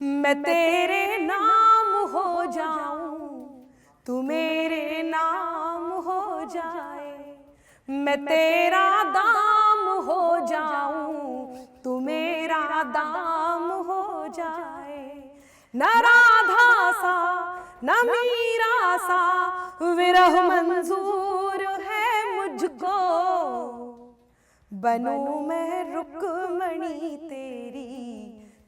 मैं तेरे नाम हो जाऊं, तू मेरे नाम हो जाए। मैं तेरा दाम हो जाऊं, तू मेरा दाम हो जाए। न राधा सा न मीरा सा विरह मंजूर है मुझको। बनूं मैं रुक्मणी तेरी,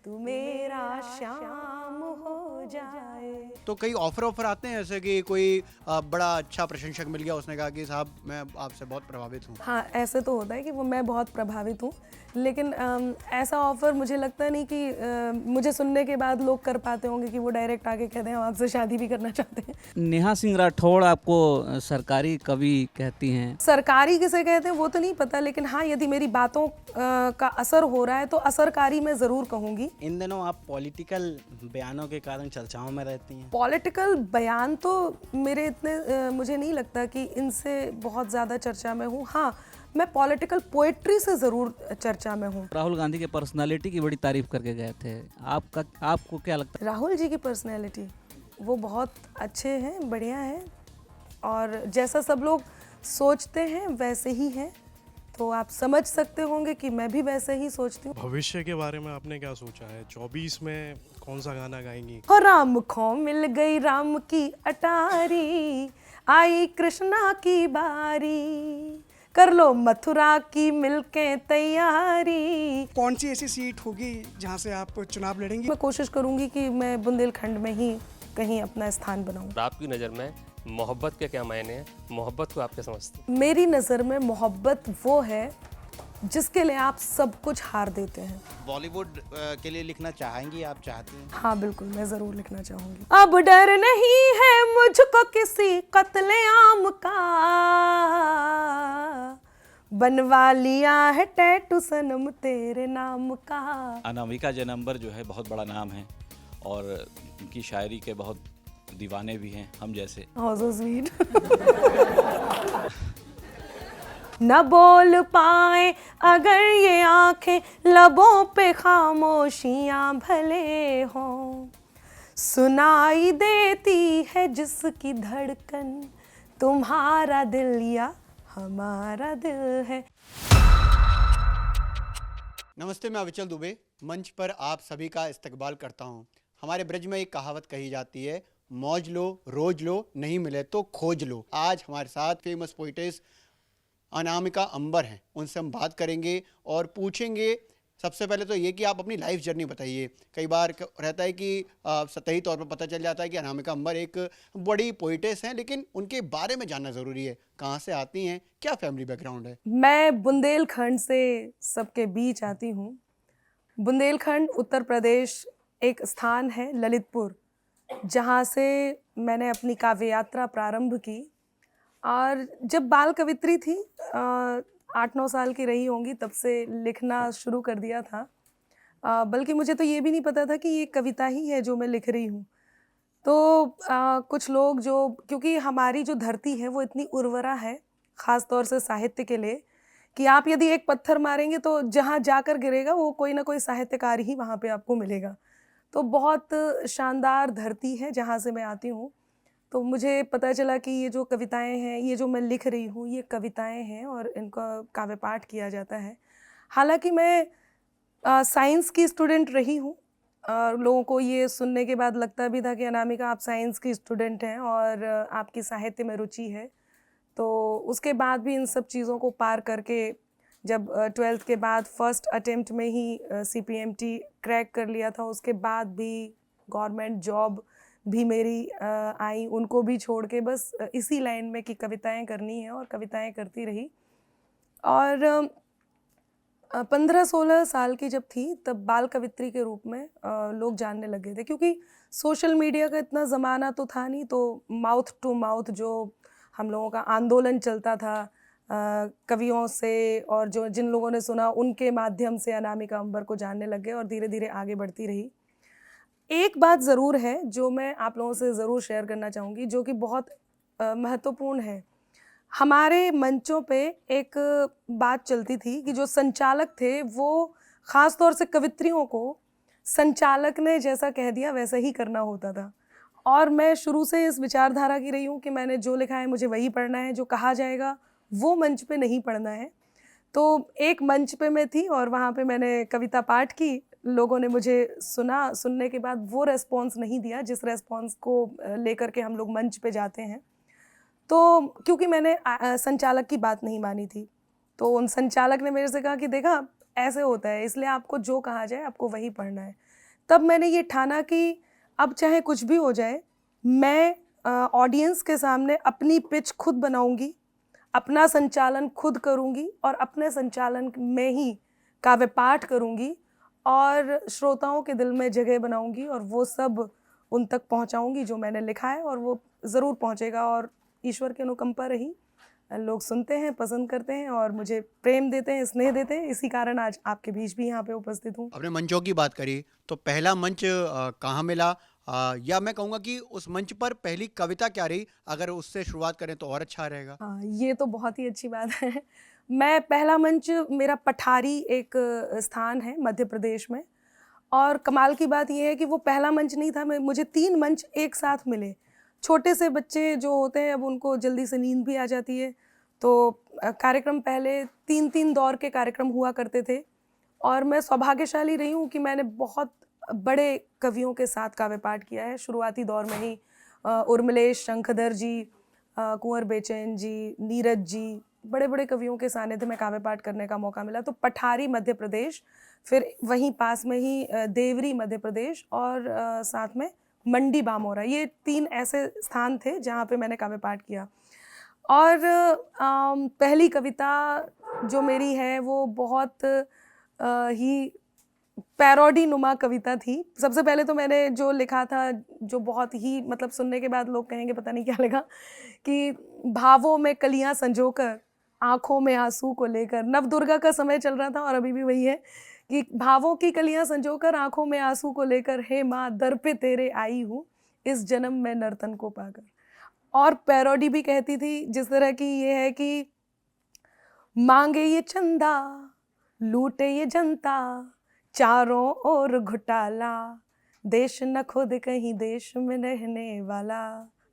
तू मेरा श्याम हो जाए। तो कई ऑफर आते हैं ऐसे कि कोई बड़ा अच्छा प्रशंसक मिल गया, उसने कहा कि साहब मैं आपसे बहुत प्रभावित हूँ। हाँ, ऐसे तो होता है कि वो मैं बहुत प्रभावित हूँ, लेकिन ऐसा ऑफ़र मुझे लगता नहीं कि मुझे सुनने के बाद लोग कर पाते होंगे कि वो डायरेक्ट आके कहते हैं हम आपसे शादी भी करना चाहते हैं। नेहा सिंह राठौड़ आपको सरकारी कवि कहती हैं। सरकारी किसे कहते हैं वो तो नहीं पता, लेकिन हाँ, यदि मेरी बातों का असर हो रहा है तो असरकारी मैं ज़रूर कहूँगी। इन दिनों आप पॉलिटिकल बयानों के कारण चर्चाओं में रहती हैं। पॉलिटिकल बयान तो मेरे इतने मुझे नहीं लगता कि इनसे बहुत ज़्यादा चर्चा में हूँ। हाँ, मैं पॉलिटिकल पोएट्री से ज़रूर चर्चा में हूँ। राहुल गांधी के पर्सनालिटी की बड़ी तारीफ करके गए थे, आपको क्या लगता है? राहुल जी की पर्सनैलिटी वो बहुत अच्छे हैं, बढ़िया हैं, और जैसा सब लोग सोचते हैं वैसे ही हैं, तो आप समझ सकते होंगे कि मैं भी वैसे ही सोचती हूँ। भविष्य के बारे में आपने क्या सोचा है? 24 में कौन सा गाना गाएंगी? हो राम खो मिल गई राम की अटारी, आई कृष्णा की बारी, कर लो मथुरा की मिलके तैयारी। कौन सी ऐसी सीट होगी जहां से आप चुनाव लड़ेंगी? मैं कोशिश करूंगी कि मैं बुंदेलखंड में ही कहीं अपना स्थान बनाऊं। आपकी नज़र में मोहब्बत के क्या मायने हैं? मोहब्बत को आप क्या समझते हैं? मेरी नज़र में मोहब्बत वो है जिसके लिए आप सब कुछ हार देते हैं। बॉलीवुड के लिए लिखना चाहेंगी, आप चाहती हैं? हाँ बिल्कुल, मैं ज़रूर लिखना चाहूँगी। अब डर नहीं है मुझको किसी कत्लेआम का, बनवा लिया है टैटू सनम तेरे नाम का। अनामिका जैनंबर जो है बहुत बड़ा नाम है और उनकी शायरी के बहुत दीवाने भी हैं हम जैसे। How so sweet। न बोल पाए अगर ये आंखें, लबों पे खामोशियां भले हों, सुनाई देती है जिसकी धड़कन, तुम्हारा दिल या हमारा दिल है। नमस्ते, मैं अविचल दुबे मंच पर आप सभी का इस्तकबाल करता हूँ। हमारे ब्रज में एक कहावत कही जाती है, मौज लो रोज लो, नहीं मिले तो खोज लो। आज हमारे साथ फेमस पोइटेस अनामिका अंबर हैं, उनसे हम बात करेंगे और पूछेंगे सबसे पहले तो ये कि आप अपनी लाइफ जर्नी बताइए। कई बार रहता है कि सतही तौर पर पता चल जाता है कि अनामिका अंबर एक बड़ी पोइटेस हैं, लेकिन उनके बारे में जानना ज़रूरी है। कहाँ से आती हैं, क्या फैमिली बैकग्राउंड है? मैं बुंदेलखंड से सबके बीच आती हूँ। बुंदेलखंड उत्तर प्रदेश एक स्थान है ललितपुर, जहाँ से मैंने अपनी काव्य यात्रा प्रारंभ की, और जब बाल कवित्री थी 8-9 साल की रही होंगी तब से लिखना शुरू कर दिया था। बल्कि मुझे तो ये भी नहीं पता था कि ये कविता ही है जो मैं लिख रही हूँ। तो कुछ लोग जो, क्योंकि हमारी जो धरती है वो इतनी उर्वरा है ख़ास तौर से साहित्य के लिए, कि आप यदि एक पत्थर मारेंगे तो जहाँ जाकर गिरेगा वो कोई ना कोई साहित्यकार ही वहाँ पे आपको मिलेगा। तो बहुत शानदार धरती है जहाँ से मैं आती हूँ। तो मुझे पता चला कि ये जो कविताएं हैं, ये जो मैं लिख रही हूँ, ये कविताएं हैं और इनका काव्य पाठ किया जाता है। हालांकि मैं साइंस की स्टूडेंट रही हूँ, और लोगों को ये सुनने के बाद लगता भी था कि अनामिका आप साइंस की स्टूडेंट हैं और आपकी साहित्य में रुचि है। तो उसके बाद भी इन सब चीज़ों को पार करके जब 12th के बाद फर्स्ट अटेम्प्ट में ही CPMT क्रैक कर लिया था, उसके बाद भी गवर्नमेंट जॉब भी मेरी आई, उनको भी छोड़ के बस इसी लाइन में कि कविताएं करनी है, और कविताएं करती रही। और 15-16 साल की जब थी तब बाल कवित्री के रूप में लोग जानने लगे थे, क्योंकि सोशल मीडिया का इतना ज़माना तो था नहीं, तो माउथ टू माउथ जो हम लोगों का आंदोलन चलता था कवियों से, और जो जिन लोगों ने सुना उनके माध्यम से अनामिका अंबर को जानने लगे और धीरे धीरे आगे बढ़ती रही। एक बात ज़रूर है जो मैं आप लोगों से ज़रूर शेयर करना चाहूँगी, जो कि बहुत महत्वपूर्ण है। हमारे मंचों पे एक बात चलती थी कि जो संचालक थे वो ख़ास तौर से कवित्रियों को संचालक ने जैसा कह दिया वैसा ही करना होता था। और मैं शुरू से इस विचारधारा की रही हूँ कि मैंने जो लिखा है मुझे वही पढ़ना है, जो कहा जाएगा वो मंच पे नहीं पढ़ना है। तो एक मंच पे मैं थी और वहाँ पे मैंने कविता पाठ की, लोगों ने मुझे सुना, सुनने के बाद वो रेस्पॉन्स नहीं दिया जिस रेस्पॉन्स को लेकर के हम लोग मंच पे जाते हैं। तो क्योंकि मैंने संचालक की बात नहीं मानी थी, तो उन संचालक ने मेरे से कहा कि देखा ऐसे होता है, इसलिए आपको जो कहा जाए आपको वही पढ़ना है। तब मैंने ये ठाना कि अब चाहे कुछ भी हो जाए, मैं ऑडियंस के सामने अपनी पिच खुद बनाऊंगी, अपना संचालन खुद करूंगी और अपने संचालन में ही काव्य पाठ करूंगी और श्रोताओं के दिल में जगह बनाऊंगी और वो सब उन तक पहुंचाऊंगी जो मैंने लिखा है, और वो ज़रूर पहुंचेगा। और ईश्वर की अनुकंपा रही, लोग सुनते हैं, पसंद करते हैं और मुझे प्रेम देते हैं, स्नेह देते हैं। इसी कारण आज आपके बीच भी यहाँ पे उपस्थित हूँ। आपने मंचों की बात करी, तो पहला मंच कहाँ मिला, या मैं कहूँगा कि उस मंच पर पहली कविता क्या रही, अगर उससे शुरुआत करें तो और अच्छा रहेगा। हाँ, ये तो बहुत ही अच्छी बात है। मैं पहला मंच, मेरा पठारी एक स्थान है मध्य प्रदेश में, और कमाल की बात ये है कि वो पहला मंच नहीं था, मुझे 3 मंच एक साथ मिले। छोटे से बच्चे जो होते हैं अब उनको जल्दी से नींद भी आ जाती है, तो कार्यक्रम पहले 3-3 दौर के कार्यक्रम हुआ करते थे और मैं सौभाग्यशाली रही हूँ कि मैंने बहुत बड़े कवियों के साथ काव्य पाठ किया है। शुरुआती दौर में ही उर्मिलेश शंखधर जी, कुंवर बेचैन जी, नीरज जी, बड़े बड़े कवियों के सानिध्य में काव्य पाठ करने का मौका मिला। तो पठारी मध्य प्रदेश, फिर वहीं पास में ही देवरी मध्य प्रदेश और साथ में मंडी बामोरा, ये 3 ऐसे स्थान थे जहाँ पे मैंने काव्य पाठ किया। और पहली कविता जो मेरी है वो बहुत ही पैरोडी नुमा कविता थी। सबसे पहले तो मैंने जो लिखा था, जो बहुत ही मतलब सुनने के बाद लोग कहेंगे पता नहीं क्या लिखा, कि भावों में कलियां संजोकर आँखों में आंसू को लेकर। नवदुर्गा का समय चल रहा था और अभी भी वही है कि भावों की कलियां संजोकर आँखों में आंसू को लेकर, हे माँ दर पे तेरे आई हूँ इस जन्म में नर्तन को पाकर। और पैरोडी भी कहती थी जिस तरह की ये है कि मांगे ये चंदा लूटे ये जनता, चारों ओर घुटाला, देश न खुद कहीं देश में रहने वाला।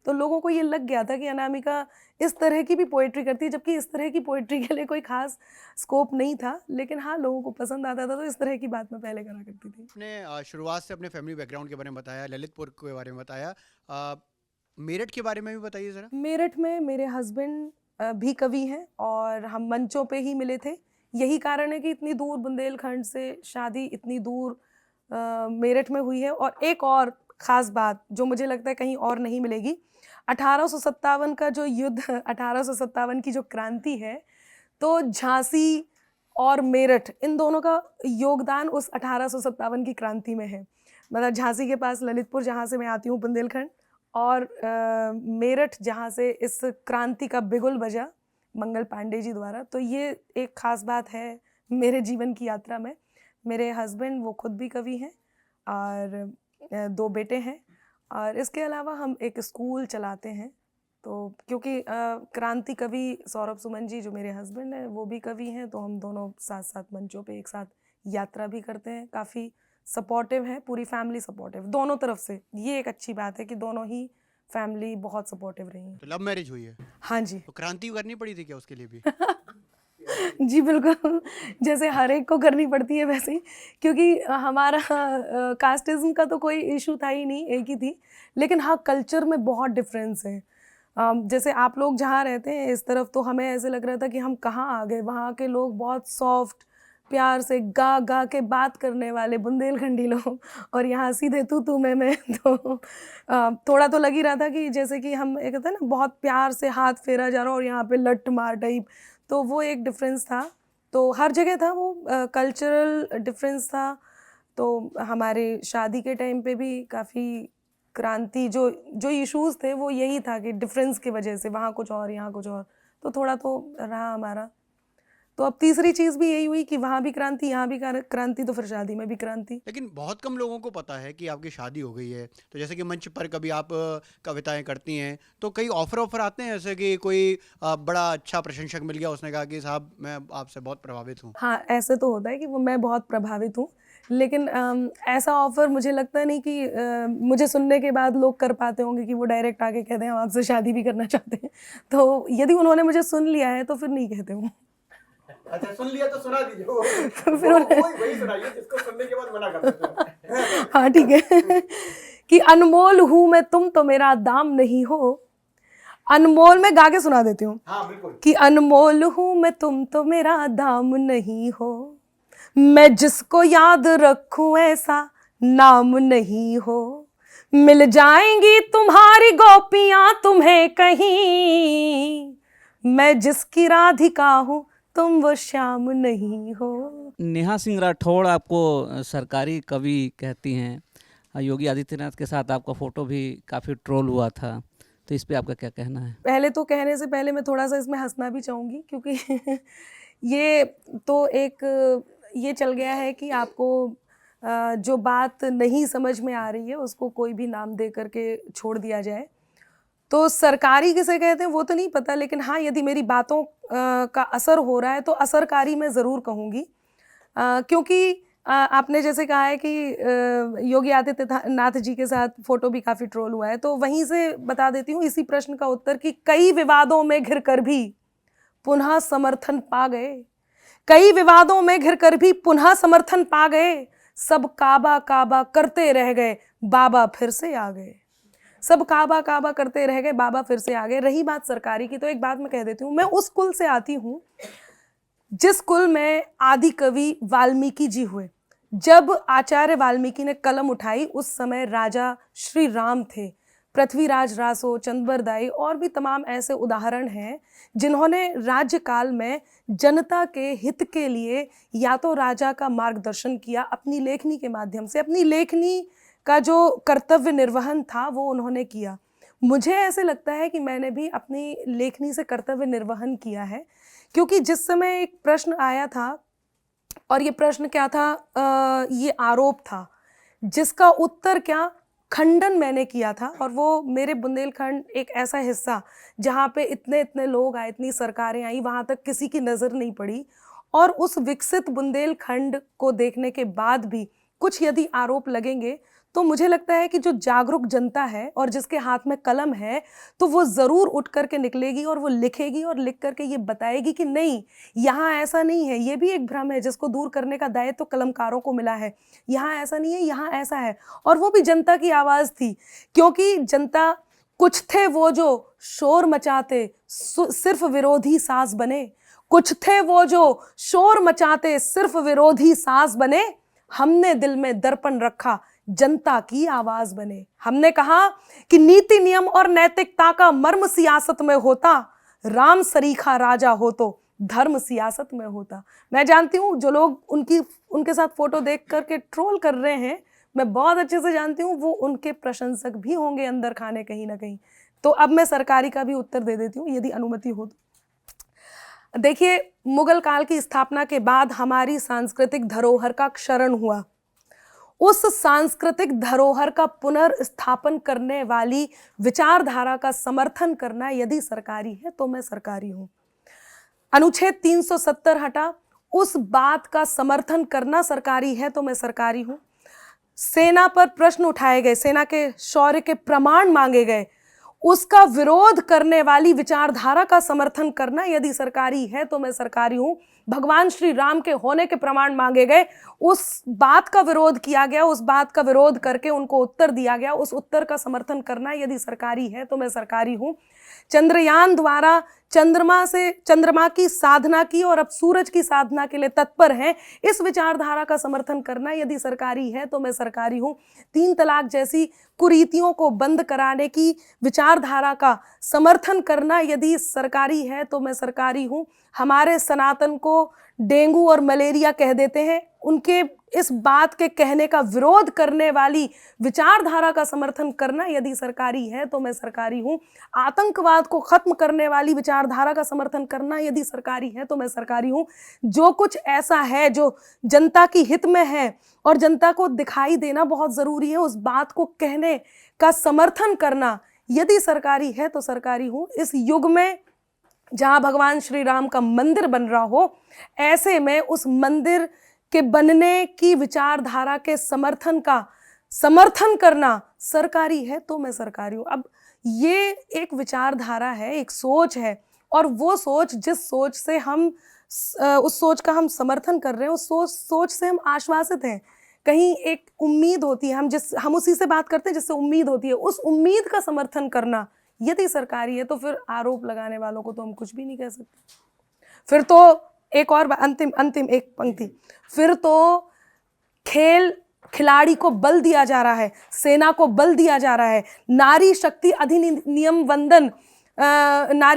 तो लोगों को ये लग गया था कि अनामिका इस तरह की भी पोइट्री करती है, जबकि इस तरह की पोइट्री के लिए कोई खास स्कोप नहीं था, लेकिन हाँ लोगों को पसंद आता था, तो इस तरह की बात मैं पहले करा करती थी। आपने शुरुआत से अपने फैमिली बैकग्राउंड के बारे में बताया, ललितपुर के बारे में बताया, मेरठ के बारे में भी बताइए ज़रा। मेरठ में मेरे हस्बैंड भी कवि हैं और हम मंचों पे ही मिले थे। यही कारण है कि इतनी दूर बुंदेलखंड से शादी इतनी दूर मेरठ में हुई है। और एक और ख़ास बात जो मुझे लगता है कहीं और नहीं मिलेगी, 1857 का जो युद्ध, 1857 की जो क्रांति है, तो झांसी और मेरठ इन दोनों का योगदान उस 1857 की क्रांति में है। मतलब झांसी के पास ललितपुर जहाँ से मैं आती हूँ बुंदेलखंड, और मेरठ जहाँ से इस क्रांति का बिगुल बजा मंगल पांडे जी द्वारा। तो ये एक ख़ास बात है मेरे जीवन की यात्रा में। मेरे हस्बैंड वो खुद भी कवि हैं और 2 बेटे हैं, और इसके अलावा हम एक स्कूल चलाते हैं। तो क्योंकि क्रांति कवि सौरभ सुमन जी जो मेरे हस्बैंड हैं वो भी कवि हैं, तो हम दोनों साथ साथ मंचों पे एक साथ यात्रा भी करते हैं। काफ़ी सपोर्टिव है, पूरी फैमिली सपोर्टिव दोनों तरफ से। ये एक अच्छी बात है कि दोनों ही फैमिली बहुत सपोर्टिव रही है। तो लव मैरिज हुई है? हाँ जी। तो क्रांति करनी पड़ी थी क्या उसके लिए भी? जी बिल्कुल, जैसे हर एक को करनी पड़ती है वैसे ही, क्योंकि हमारा कास्टिज्म का तो कोई इशू था ही नहीं, एक ही थी। लेकिन हाँ, कल्चर में बहुत डिफरेंस है। जैसे आप लोग जहाँ रहते हैं इस तरफ, तो हमें ऐसे लग रहा था कि हम कहाँ आ गए। वहाँ के लोग बहुत सॉफ्ट, प्यार से गा गा के बात करने वाले बुंदेलखंडी लोग, और यहाँ सीधे तू मैं। तो थोड़ा तो लग ही रहा था कि जैसे कि हम एक कहते हैं ना बहुत प्यार से हाथ फेरा जा रहा हो, और यहाँ पे लट मार टाइप। तो वो एक डिफरेंस था। तो हर जगह था वो, कल्चरल डिफरेंस था। तो हमारे शादी के टाइम पे भी काफ़ी क्रांति जो इश्यूज़ थे वो यही था कि डिफरेंस की वजह से, वहाँ कुछ और यहाँ कुछ और, तो थोड़ा तो रहा हमारा। तो अब तीसरी चीज़ भी यही हुई कि वहाँ भी क्रांति, यहाँ भी क्रांति, तो फिर शादी में भी क्रांति। लेकिन बहुत कम लोगों को पता है कि आपकी शादी हो गई है। तो जैसे कि मंच पर कभी आप कविताएं करती हैं, तो कई ऑफर आते हैं, जैसे कि कोई बड़ा अच्छा प्रशंसक मिल गया, उसने कहा कि साहब मैं आपसे बहुत प्रभावित हूँ। हाँ, ऐसे तो होता है कि वो मैं बहुत प्रभावित हूँ, लेकिन ऐसा ऑफ़र मुझे लगता नहीं कि मुझे सुनने के बाद लोग कर पाते होंगे कि वो डायरेक्ट आके कह दें हम आपसे शादी भी करना चाहते हैं। तो यदि उन्होंने मुझे सुन लिया है तो फिर नहीं कहते वो। अच्छा, सुन लिया तो सुना दीजिए। वो फिर वही सुनाइए जिसको सुनने के बाद मना कर देते हैं। हाँ ठीक है। कि अनमोल हूँ मैं तुम तो मेरा दाम नहीं हो। अनमोल मैं गा के सुना देती हूँ। हाँ बिल्कुल। कि अनमोल हूँ मैं तुम तो मेरा दाम नहीं हो, मैं जिसको याद रखूं ऐसा नाम नहीं हो। मिल जाएंगी तुम्हारी गोपियां तुम्हें कहीं, मैं जिसकी राधिका हूँ तुम वो श्याम नहीं हो। नेहा सिंह राठौड़ आपको सरकारी कवि कहती हैं। योगी आदित्यनाथ के साथ आपका फ़ोटो भी काफ़ी ट्रोल हुआ था, तो इस पे आपका क्या कहना है? पहले तो कहने से पहले मैं थोड़ा सा इसमें हंसना भी चाहूँगी, क्योंकि ये तो एक ये चल गया है कि आपको जो बात नहीं समझ में आ रही है उसको कोई भी नाम दे करके छोड़ दिया जाए। तो सरकारी किसे कहते हैं वो तो नहीं पता, लेकिन हाँ यदि मेरी बातों का असर हो रहा है तो असरकारी मैं ज़रूर कहूँगी, क्योंकि आपने जैसे कहा है कि योगी आदित्यनाथ जी के साथ फ़ोटो भी काफ़ी ट्रोल हुआ है, तो वहीं से बता देती हूँ इसी प्रश्न का उत्तर कि कई विवादों में घिर कर भी पुनः समर्थन पा गए, कई विवादों में घिर कर भी पुनः समर्थन पा गए, सब काबा काबा करते रह गए बाबा फिर से आ गए। सब काबा काबा करते रह गए बाबा फिर से आ गए। रही बात सरकारी की, तो एक बात मैं कह देती हूँ, मैं उस कुल से आती हूँ जिस कुल में आदि कवि वाल्मीकि जी हुए। जब आचार्य वाल्मीकि ने कलम उठाई उस समय राजा श्री राम थे। पृथ्वीराज रासो, चंद्रबरदाई और भी तमाम ऐसे उदाहरण हैं जिन्होंने राज्य काल में जनता के हित के लिए या तो राजा का मार्गदर्शन किया अपनी लेखनी के माध्यम से, अपनी लेखनी का जो कर्तव्य निर्वहन था वो उन्होंने किया। मुझे ऐसे लगता है कि मैंने भी अपनी लेखनी से कर्तव्य निर्वहन किया है, क्योंकि जिस समय एक प्रश्न आया था और ये प्रश्न क्या था, ये आरोप था जिसका उत्तर क्या खंडन मैंने किया था, और वो मेरे बुंदेलखंड एक ऐसा हिस्सा जहाँ पे इतने इतने लोग आए, इतनी सरकारें आई, वहाँ तक किसी की नज़र नहीं पड़ी। और उस विकसित बुंदेलखंड को देखने के बाद भी कुछ यदि आरोप लगेंगे तो मुझे लगता है कि जो जागरूक जनता है और जिसके हाथ में कलम है तो वो ज़रूर उठ करके निकलेगी और वो लिखेगी और लिख करके ये बताएगी कि नहीं, यहाँ ऐसा नहीं है, ये भी एक भ्रम है जिसको दूर करने का दायित्व तो कलमकारों को मिला है, यहाँ ऐसा नहीं है, यहाँ ऐसा है। और वो भी जनता की आवाज़ थी, क्योंकि जनता कुछ थे वो जो शोर मचाते सिर्फ विरोधी साज बने, कुछ थे वो जो शोर मचाते सिर्फ विरोधी साज बने, हमने दिल में दर्पण रखा जनता की आवाज बने। हमने कहा कि नीति नियम और नैतिकता का मर्म सियासत में होता, राम सरीखा राजा हो तो धर्म सियासत में होता। मैं जानती हूँ जो लोग उनके साथ फोटो देख करके ट्रोल कर रहे हैं, मैं बहुत अच्छे से जानती हूँ वो उनके प्रशंसक भी होंगे अंदर खाने कहीं ना कहीं। तो अब मैं सरकारी का भी उत्तर दे देती हूँ यदि अनुमति हो तो। देखिए, मुगल काल की स्थापना के बाद हमारी सांस्कृतिक धरोहर का क्षरण हुआ। उस सांस्कृतिक धरोहर का पुनर्स्थापन करने वाली विचारधारा का समर्थन करना यदि सरकारी है तो मैं सरकारी हूं। अनुच्छेद 370 हटा, उस बात का समर्थन करना सरकारी है तो मैं सरकारी हूं। सेना पर प्रश्न उठाए गए, सेना के शौर्य के प्रमाण मांगे गए, उसका विरोध करने वाली विचारधारा का समर्थन करना यदि सरकारी है तो मैं सरकारी हूं। भगवान श्री राम के होने के प्रमाण मांगे गए, उस बात का विरोध किया गया, उस बात का विरोध करके उनको उत्तर दिया गया, उस उत्तर का समर्थन करना यदि सरकारी है तो मैं सरकारी हूं। चंद्रयान द्वारा चंद्रमा की साधना की और अब सूरज की साधना के लिए तत्पर हैं, इस विचारधारा का समर्थन करना यदि सरकारी है तो मैं सरकारी हूं। 3 तलाक जैसी कुरीतियों को बंद कराने की विचारधारा का समर्थन करना यदि सरकारी है तो मैं सरकारी हूं। हमारे सनातन को डेंगू और मलेरिया कह देते हैं, उनके इस बात के कहने का विरोध करने वाली विचारधारा का समर्थन करना यदि सरकारी है तो मैं सरकारी हूं। आतंकवाद को खत्म करने वाली विचारधारा का समर्थन करना यदि सरकारी है तो मैं सरकारी हूं। जो कुछ ऐसा है जो जनता की हित में है और जनता को दिखाई देना बहुत ज़रूरी है, उस बात को कहने का समर्थन करना यदि सरकारी है तो सरकारी हूं। इस युग में जहाँ भगवान श्री राम का मंदिर बन रहा हो, ऐसे में उस मंदिर के बनने की विचारधारा के समर्थन करना सरकारी है तो मैं सरकारी हूँ। अब ये एक विचारधारा है, एक सोच है, और वो सोच, जिस सोच से हम उस सोच का हम समर्थन कर रहे हैं, उस सोच से हम आश्वासित हैं। कहीं एक उम्मीद होती है, हम उसी से बात करते हैं जिससे उम्मीद होती है। उस उम्मीद का समर्थन करना यदि सरकारी है तो फिर आरोप लगाने वालों को तो हम कुछ भी नहीं कह सकते। फिर तो एक और अंतिम एक पंक्ति, फिर तो खिलाड़ी को बल दिया जा रहा है, सेना को बल दिया जा रहा है। नारी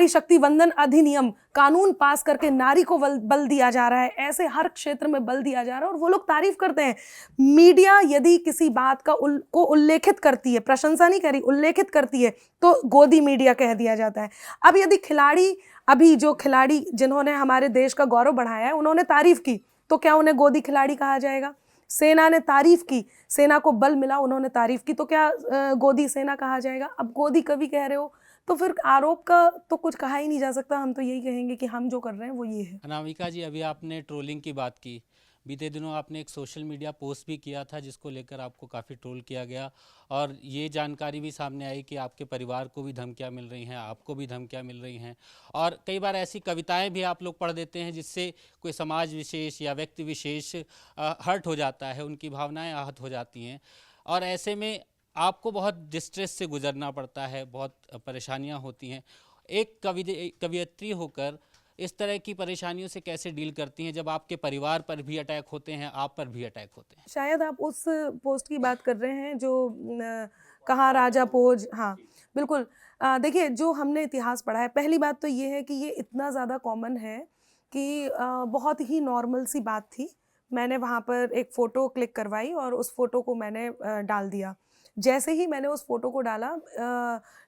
शक्ति वंदन अधिनियम कानून पास करके नारी को बल दिया जा रहा है। ऐसे हर क्षेत्र में बल दिया जा रहा है और वो लोग तारीफ करते हैं। मीडिया यदि किसी बात को उल्लेखित करती है, प्रशंसा नहीं करी, उल्लेखित करती है, तो गोदी मीडिया कह दिया जाता है। अब यदि अभी जो खिलाड़ी जिन्होंने हमारे देश का गौरव बढ़ाया है, उन्होंने तारीफ की, तो क्या उन्हें गोदी खिलाड़ी कहा जाएगा? सेना ने तारीफ की, सेना को बल मिला, उन्होंने तारीफ की, तो क्या गोदी सेना कहा जाएगा? अब गोदी कवि कह रहे हो तो फिर आरोप का तो कुछ कहा ही नहीं जा सकता। हम तो यही कहेंगे कि हम जो कर रहे हैं वो ये है। अनामिका जी, अभी आपने ट्रोलिंग की बात की, बीते दिनों आपने एक सोशल मीडिया पोस्ट भी किया था जिसको लेकर आपको काफ़ी ट्रोल किया गया, और ये जानकारी भी सामने आई कि आपके परिवार को भी धमकियां मिल रही हैं, आपको भी धमकियां मिल रही हैं, और कई बार ऐसी कविताएं भी आप लोग पढ़ देते हैं जिससे कोई समाज विशेष या व्यक्ति विशेष हर्ट हो जाता है, उनकी भावनाएं आहत हो जाती हैं, और ऐसे में आपको बहुत डिस्ट्रेस से गुजरना पड़ता है, बहुत परेशानियाँ होती हैं। एक कवियत्री होकर इस तरह की परेशानियों से कैसे डील करती हैं जब आपके परिवार पर भी अटैक होते हैं, आप पर भी अटैक होते हैं? शायद आप उस पोस्ट की बात कर रहे हैं जो कहाँ राजा भोज। हाँ बिल्कुल। देखिए, जो हमने इतिहास पढ़ा है, पहली बात तो ये है कि ये इतना ज़्यादा कॉमन है कि बहुत ही नॉर्मल सी बात थी। मैंने वहाँ पर एक फ़ोटो क्लिक करवाई और उस फ़ोटो को मैंने डाल दिया। जैसे ही मैंने उस फ़ोटो को डाला,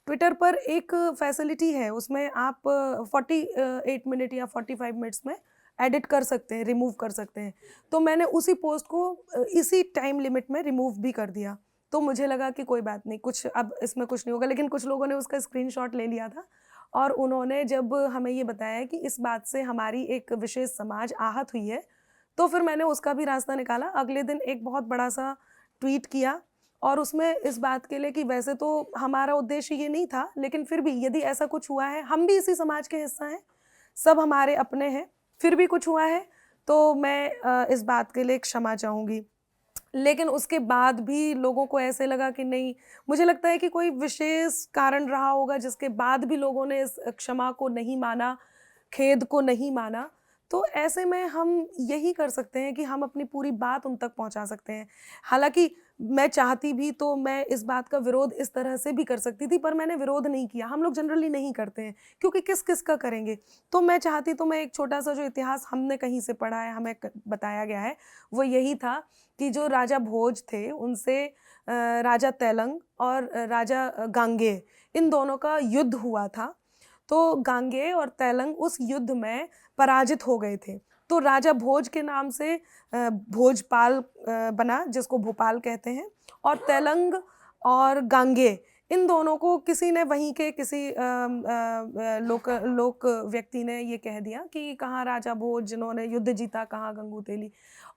ट्विटर पर एक फैसिलिटी है, उसमें आप 48 मिनट या 45 मिनट्स में एडिट कर सकते हैं, रिमूव कर सकते हैं। तो मैंने उसी पोस्ट को इसी टाइम लिमिट में रिमूव भी कर दिया। तो मुझे लगा कि कोई बात नहीं, कुछ अब इसमें कुछ नहीं होगा। लेकिन कुछ लोगों ने उसका स्क्रीनशॉट ले लिया था और उन्होंने जब हमें ये बताया कि इस बात से हमारी एक विशेष समाज आहत हुई है, तो फिर मैंने उसका भी रास्ता निकाला। अगले दिन एक बहुत बड़ा सा ट्वीट किया और उसमें इस बात के लिए कि वैसे तो हमारा उद्देश्य ये नहीं था, लेकिन फिर भी यदि ऐसा कुछ हुआ है, हम भी इसी समाज के हिस्सा हैं, सब हमारे अपने हैं, फिर भी कुछ हुआ है तो मैं इस बात के लिए क्षमा चाहूँगी। लेकिन उसके बाद भी लोगों को ऐसे लगा कि नहीं, मुझे लगता है कि कोई विशेष कारण रहा होगा जिसके बाद भी लोगों ने इस क्षमा को नहीं माना, खेद को नहीं माना। तो ऐसे में हम यही कर सकते हैं कि हम अपनी पूरी बात उन तक पहुंचा सकते हैं। हालांकि मैं चाहती भी तो मैं इस बात का विरोध इस तरह से भी कर सकती थी, पर मैंने विरोध नहीं किया। हम लोग जनरली नहीं करते हैं क्योंकि किस का करेंगे। तो मैं चाहती तो मैं एक छोटा सा जो इतिहास हमने कहीं से पढ़ा है, हमें बताया गया है, वो यही था कि जो राजा भोज थे उनसे राजा तेलंग और राजा गांगेय, इन दोनों का युद्ध हुआ था। तो गांगेय और तेलंग उस युद्ध में पराजित हो गए थे। तो राजा भोज के नाम से भोजपाल बना, जिसको भोपाल कहते हैं, और तेलंग और गांगेय, इन दोनों को किसी ने वहीं के किसी लोक व्यक्ति ने ये कह दिया कि कहाँ राजा भोज जिन्होंने युद्ध जीता, कहाँ गंगू तेली।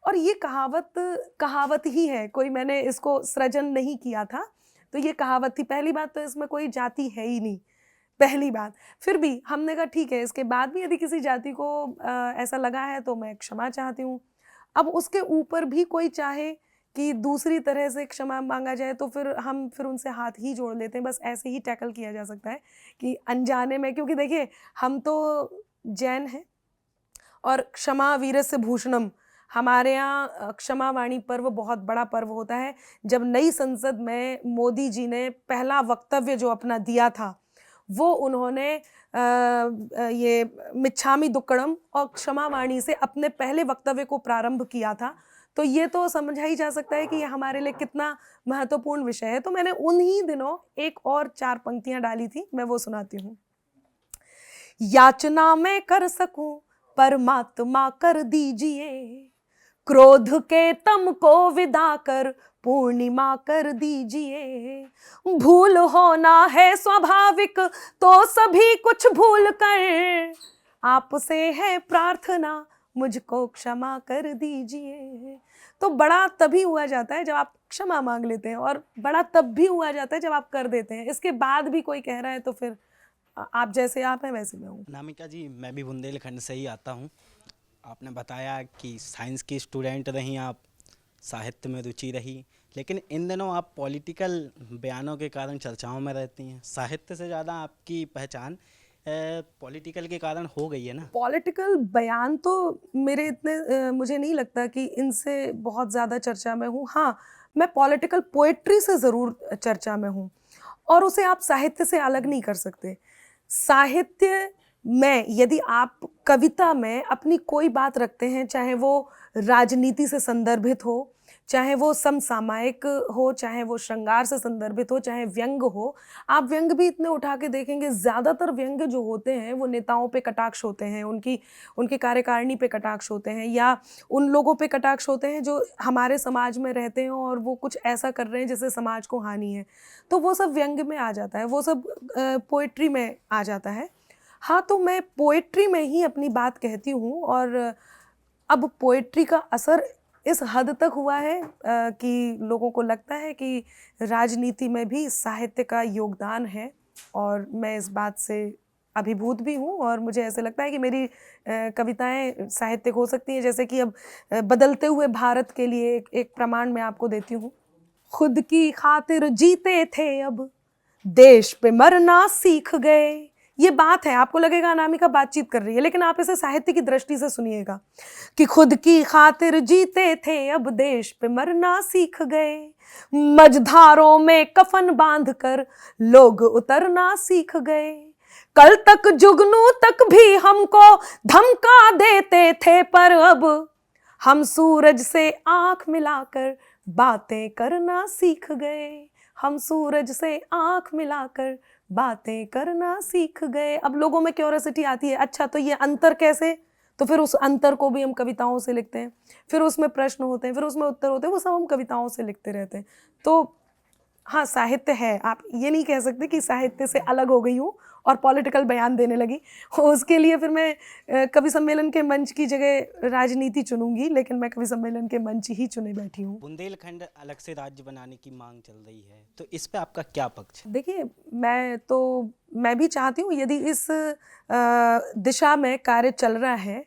और ये कहावत ही है, कोई मैंने इसको सृजन नहीं किया था, तो ये कहावत थी। पहली बात तो इसमें कोई जाति है ही नहीं, पहली बात। फिर भी हमने कहा ठीक है, इसके बाद भी यदि किसी जाति को ऐसा लगा है तो मैं क्षमा चाहती हूँ। अब उसके ऊपर भी कोई चाहे कि दूसरी तरह से क्षमा मांगा जाए तो फिर हम उनसे हाथ ही जोड़ लेते हैं। बस ऐसे ही टैकल किया जा सकता है कि अनजाने में, क्योंकि देखिए हम तो जैन हैं और क्षमा वीरस्य भूषणम, हमारे यहाँ क्षमा वाणी पर्व बहुत बड़ा पर्व होता है। जब नई संसद में मोदी जी ने पहला वक्तव्य जो अपना दिया था, वो उन्होंने ये मिच्छामी दुक्कड़म और क्षमा वाणी से अपने पहले वक्तव्य को प्रारंभ किया था। तो ये तो समझा ही जा सकता है कि ये हमारे लिए कितना महत्वपूर्ण विषय है। तो मैंने उन्हीं दिनों एक और 4 पंक्तियां डाली थी, मैं वो सुनाती हूँ। याचना मैं कर सकूं परमात्मा कर दीजिए, क्रोध के तम को विदा कर पूर्णिमा कर दीजिए। भूल होना है स्वाभाविक तो सभी कुछ भूल कर, आपसे है प्रार्थना मुझको क्षमा कर दीजिए। तो बड़ा तभी हुआ जाता है जब आप क्षमा मांग लेते हैं, और बड़ा तब भी हुआ जाता है जब आप कर देते हैं। इसके बाद भी कोई कह रहा है तो फिर आप जैसे आप हैं वैसे मैं हूँ। अनामिका जी, मैं भी बुंदेलखंड से ही आता हूँ। आपने बताया कि साइंस की स्टूडेंट रहीं आप, साहित्य में रुचि रही, लेकिन इन दिनों आप पॉलिटिकल बयानों के कारण चर्चाओं में रहती हैं। साहित्य से ज़्यादा आपकी पहचान पॉलिटिकल के कारण हो गई है ना। पॉलिटिकल बयान तो मेरे इतने मुझे नहीं लगता कि इनसे बहुत ज़्यादा चर्चा में हूँ। हाँ, मैं पॉलिटिकल पोएट्री से ज़रूर चर्चा में हूँ, और उसे आप साहित्य से अलग नहीं कर सकते। साहित्य में यदि आप कविता में अपनी कोई बात रखते हैं, चाहे वो राजनीति से संदर्भित हो, चाहे वो समसामयिक हो, चाहे वो श्रृंगार से संदर्भित हो, चाहे व्यंग हो। आप व्यंग भी इतने उठा के देखेंगे, ज़्यादातर व्यंग जो होते हैं वो नेताओं पे कटाक्ष होते हैं, उनकी कार्यकारिणी पे कटाक्ष होते हैं, या उन लोगों पे कटाक्ष होते हैं जो हमारे समाज में रहते हैं और वो कुछ ऐसा कर रहे हैं जिससे समाज को हानि है। तो वो सब व्यंग में आ जाता है, वो सब पोएट्री में आ जाता है। हाँ, तो मैं पोएट्री में ही अपनी बात कहती हूँ, और अब पोएट्री का असर इस हद तक हुआ है कि लोगों को लगता है कि राजनीति में भी साहित्य का योगदान है, और मैं इस बात से अभिभूत भी हूँ। और मुझे ऐसे लगता है कि मेरी कविताएं साहित्यिक हो सकती हैं। जैसे कि अब बदलते हुए भारत के लिए एक प्रमाण मैं आपको देती हूँ। खुद की खातिर जीते थे, अब देश पे मरना सीख गए। ये बात है, आपको लगेगा अनामिका बातचीत कर रही है, लेकिन आप इसे साहित्य की दृष्टि से सुनिएगा कि खुद की खातिर जीते थे, अब देश पे मरना सीख गए। मझधारों में कफन बांधकर लोग उतरना सीख गए। कल तक जुगनू तक भी हमको धमका देते थे, पर अब हम सूरज से आंख मिलाकर बातें करना सीख गए। हम सूरज से आंख मिलाकर बातें करना सीख गए। अब लोगों में क्यूरियोसिटी आती है, अच्छा तो ये अंतर कैसे? तो फिर उस अंतर को भी हम कविताओं से लिखते हैं, फिर उसमें प्रश्न होते हैं, फिर उसमें उत्तर होते हैं, वो सब हम कविताओं से लिखते रहते हैं। तो हाँ, साहित्य है। आप ये नहीं कह सकते कि साहित्य से अलग हो गई हूँ और पॉलिटिकल बयान देने लगी। उसके लिए फिर मैं कवि सम्मेलन के मंच की जगह राजनीति चुनूंगी, लेकिन मैं कवि सम्मेलन के मंच ही चुने बैठी हूँ। बुंदेलखंड अलग से राज्य बनाने की मांग चल रही है, तो इस पे आपका क्या पक्ष है? देखिए, मैं भी चाहती हूँ, यदि इस दिशा में कार्य चल रहा है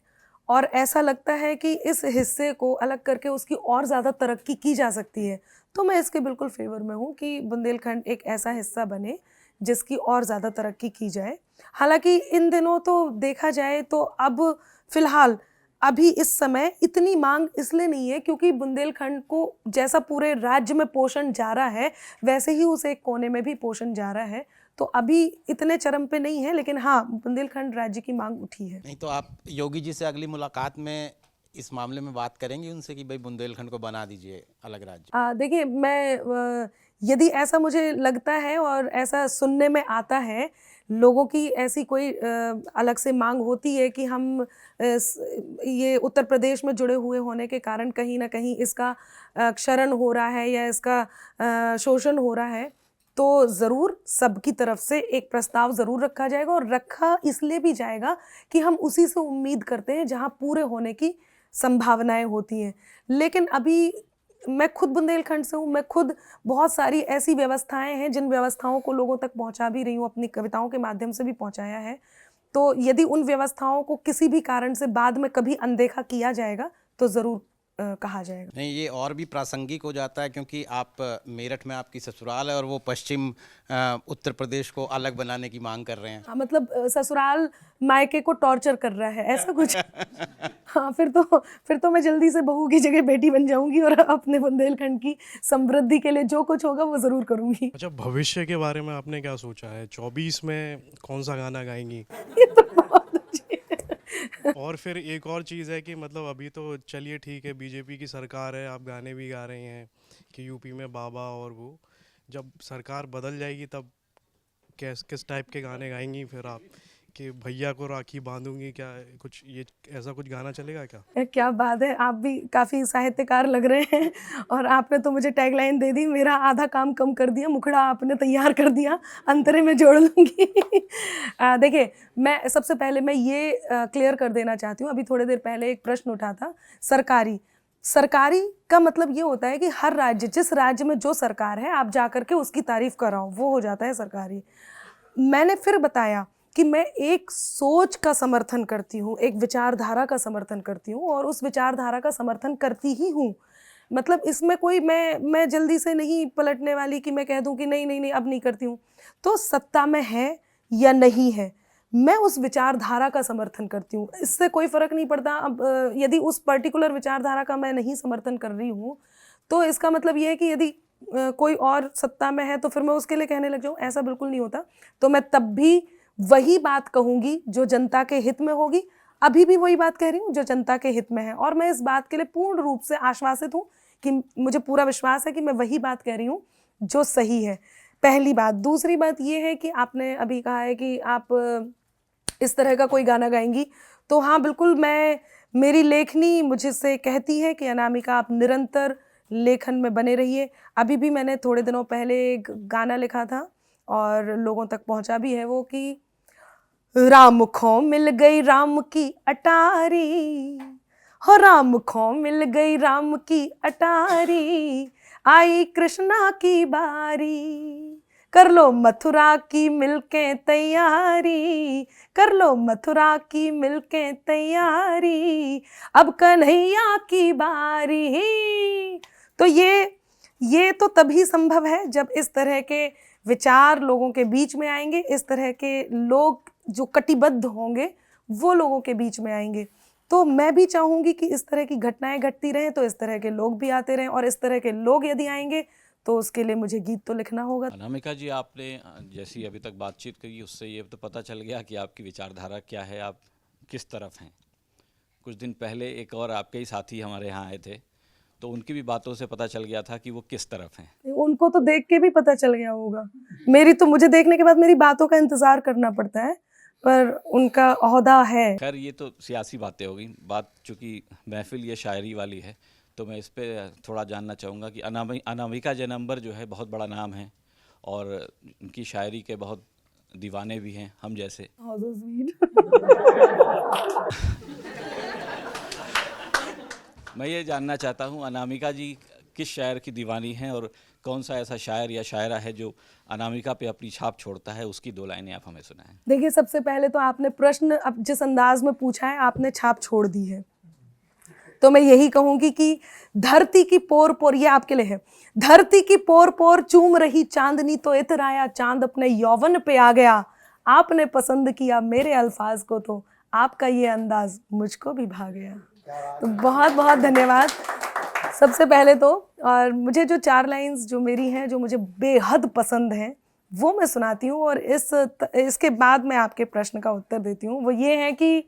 और ऐसा लगता है कि इस हिस्से को अलग करके उसकी और ज़्यादा तरक्की की जा सकती है, तो मैं इसके बिल्कुल फेवर में हूँ कि बुंदेलखंड एक ऐसा हिस्सा बने जिसकी और ज़्यादा तरक्की की जाए। हालांकि इन दिनों तो देखा जाए तो अब फ़िलहाल अभी इस समय इतनी मांग इसलिए नहीं है क्योंकि बुंदेलखंड को जैसा पूरे राज्य में पोषण जा रहा है, वैसे ही उस एक कोने में भी पोषण जा रहा है। तो अभी इतने चरम पे नहीं है, लेकिन हाँ, बुंदेलखंड राज्य की मांग उठी है। नहीं तो आप योगी जी से अगली मुलाकात में इस मामले में बात करेंगे उनसे कि भाई बुंदेलखंड को बना दीजिए अलग राज्य? देखिए, मैं यदि ऐसा मुझे लगता है और ऐसा सुनने में आता है, लोगों की ऐसी कोई अलग से मांग होती है कि हम ये उत्तर प्रदेश में जुड़े हुए होने के कारण कहीं ना कहीं इसका क्षरण हो रहा है या इसका शोषण हो रहा है, तो ज़रूर सबकी तरफ से एक प्रस्ताव ज़रूर रखा जाएगा, और रखा इसलिए भी जाएगा कि हम उसी से उम्मीद करते हैं जहां पूरे होने की संभावनाएं होती हैं। लेकिन अभी मैं खुद बुंदेलखंड से हूँ, मैं खुद बहुत सारी ऐसी व्यवस्थाएं हैं जिन व्यवस्थाओं को लोगों तक पहुँचा भी रही हूँ, अपनी कविताओं के माध्यम से भी पहुँचाया है। तो यदि उन व्यवस्थाओं को किसी भी कारण से बाद में कभी अनदेखा किया जाएगा तो ज़रूर कहा जाएगा। नहीं, ये और भी प्रासंगिक हो जाता है क्योंकि आप मेरठ में आपकी ससुराल है और वो पश्चिम उत्तर प्रदेश को अलग बनाने की मांग कर रहे हैं। हाँ, मतलब ससुराल मायके को टॉर्चर कर रहा है, ऐसा कुछ। हाँ, फिर तो मैं जल्दी से बहू की जगह बेटी बन जाऊंगी और अपने बुंदेलखंड की समृद्धि के लिए जो कुछ होगा वो ज़रूर करूंगी। अच्छा, भविष्य के बारे में आपने क्या सोचा है? 24 में कौन सा गाना गाएंगी? ये तो बहुत अच्छी है। और फिर एक और चीज़ है कि मतलब अभी तो चलिए ठीक है, बीजेपी की सरकार है, आप गाने भी गा रहे हैं कि यूपी में बाबा, और वो जब सरकार बदल जाएगी तब किस टाइप के गाने गाएंगी फिर आप? कि भैया को राखी बांधूंगी, क्या कुछ ये ऐसा कुछ गाना चलेगा क्या? क्या बात है, आप भी काफ़ी साहित्यकार लग रहे हैं और आपने तो मुझे टैगलाइन दे दी, मेरा आधा काम कम कर दिया, मुखड़ा आपने तैयार कर दिया, अंतरे में जोड़ लूँगी। देखिए, मैं सबसे पहले मैं ये क्लियर कर देना चाहती हूँ, अभी थोड़ी देर पहले एक प्रश्न उठा था सरकारी का मतलब ये होता है कि हर राज्य, जिस राज्य में जो सरकार है, आप जा कर के उसकी तारीफ कराओ, वो हो जाता है सरकारी। मैंने फिर बताया कि मैं एक सोच का समर्थन करती हूँ, एक विचारधारा का समर्थन करती हूँ और उस विचारधारा का समर्थन करती ही हूँ। मतलब इसमें कोई मैं जल्दी से नहीं पलटने वाली कि मैं कह दूँ कि नहीं नहीं नहीं अब नहीं करती हूँ। तो सत्ता में है या नहीं है, मैं उस विचारधारा का समर्थन करती हूँ, इससे कोई फ़र्क नहीं पड़ता। अब यदि उस पर्टिकुलर विचारधारा का मैं नहीं समर्थन कर रही हूँ तो इसका मतलब ये है कि यदि कोई और सत्ता में है तो फिर मैं उसके लिए कहने लग जाऊँ, ऐसा बिल्कुल नहीं होता। तो मैं तब भी वही बात कहूँगी जो जनता के हित में होगी, अभी भी वही बात कह रही हूँ जो जनता के हित में है और मैं इस बात के लिए पूर्ण रूप से आश्वासित हूँ कि मुझे पूरा विश्वास है कि मैं वही बात कह रही हूँ जो सही है। पहली बात। दूसरी बात ये है कि आपने अभी कहा है कि आप इस तरह का कोई गाना गाएंगी, तो हाँ बिल्कुल, मेरी लेखनी मुझसे कहती है कि अनामिका आप निरंतर लेखन में बने रहिए। अभी भी मैंने थोड़े दिनों पहले एक गाना लिखा था और लोगों तक पहुंचा भी है वो कि राम खो मिल गई राम की अटारी, हो राम खो मिल गई राम की अटारी, आई कृष्णा की बारी, कर लो मथुरा की मिलके तैयारी, कर लो मथुरा की मिलके तैयारी, अब कन्हैया की बारी। तो ये तो तभी संभव है जब इस तरह के विचार लोगों के बीच में आएंगे, इस तरह के लोग जो कटिबद्ध होंगे वो लोगों के बीच में आएंगे। तो मैं भी चाहूँगी कि इस तरह की घटनाएं घटती रहें, तो इस तरह के लोग भी आते रहें और इस तरह के लोग यदि आएंगे तो उसके लिए मुझे गीत तो लिखना होगा। अनामिका जी, आपने जैसी अभी तक बातचीत करी उससे ये तो पता चल गया कि आपकी विचारधारा क्या है, आप किस तरफ हैं। कुछ दिन पहले एक और आपके ही साथी हमारे यहाँ आए थे, तो उनकी भी बातों से पता चल गया था कि वो किस तरफ हैं। उनको तो देख के भी पता चल गया होगा, मुझे देखने के बाद मेरी बातों का इंतज़ार करना पड़ता है, पर उनका ओहदा है। खैर, ये तो सियासी बातें हो गई। बात चूँकि महफिल ये शायरी वाली है तो मैं इस पे थोड़ा जानना चाहूँगा कि अनामिका जैनम्बर जो है बहुत बड़ा नाम है और उनकी शायरी के बहुत दीवाने भी हैं हम जैसे। मैं ये जानना चाहता हूँ अनामिका जी किस शायर की दीवानी हैं और कौन सा ऐसा शायर या शायरा है जो अनामिका पे अपनी छाप छोड़ता है, उसकी दो लाइनें आप हमें सुनाएं। देखिए, सबसे पहले तो आपने प्रश्न अब जिस अंदाज में पूछा है, आपने छाप छोड़ दी है, तो मैं यही कहूँगी कि धरती की पोर पोर, ये आपके लिए है, धरती की पोर पोर चूम रही चांदनी तो इतराया चांद अपने यौवन पे आ गया, आपने पसंद किया मेरे अल्फाज को तो आपका ये अंदाज मुझको भी भा गया। तो बहुत बहुत धन्यवाद सबसे पहले तो। और मुझे जो 4 लाइंस जो मेरी हैं, जो मुझे बेहद पसंद हैं, वो मैं सुनाती हूँ और इसके बाद मैं आपके प्रश्न का उत्तर देती हूँ। वो ये है कि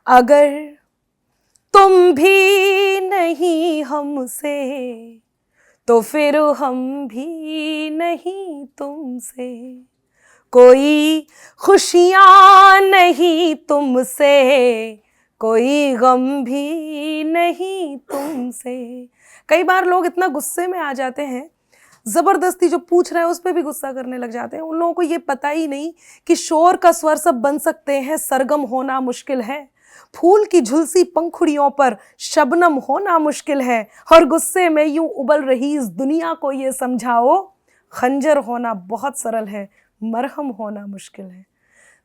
अगर तुम भी नहीं हमसे तो फिर हम भी नहीं तुमसे, कोई खुशियाँ नहीं तुमसे, कोई गम भी नहीं तुमसे। कई बार लोग इतना गुस्से में आ जाते हैं, ज़बरदस्ती जो पूछ रहा है उस पर भी गुस्सा करने लग जाते हैं। उन लोगों को ये पता ही नहीं कि शोर का स्वर सब बन सकते हैं, सरगम होना मुश्किल है, फूल की झुलसी पंखुड़ियों पर शबनम होना मुश्किल है, और गुस्से में यूं उबल रही इस दुनिया को ये समझाओ, खंजर होना बहुत सरल है, मरहम होना मुश्किल है।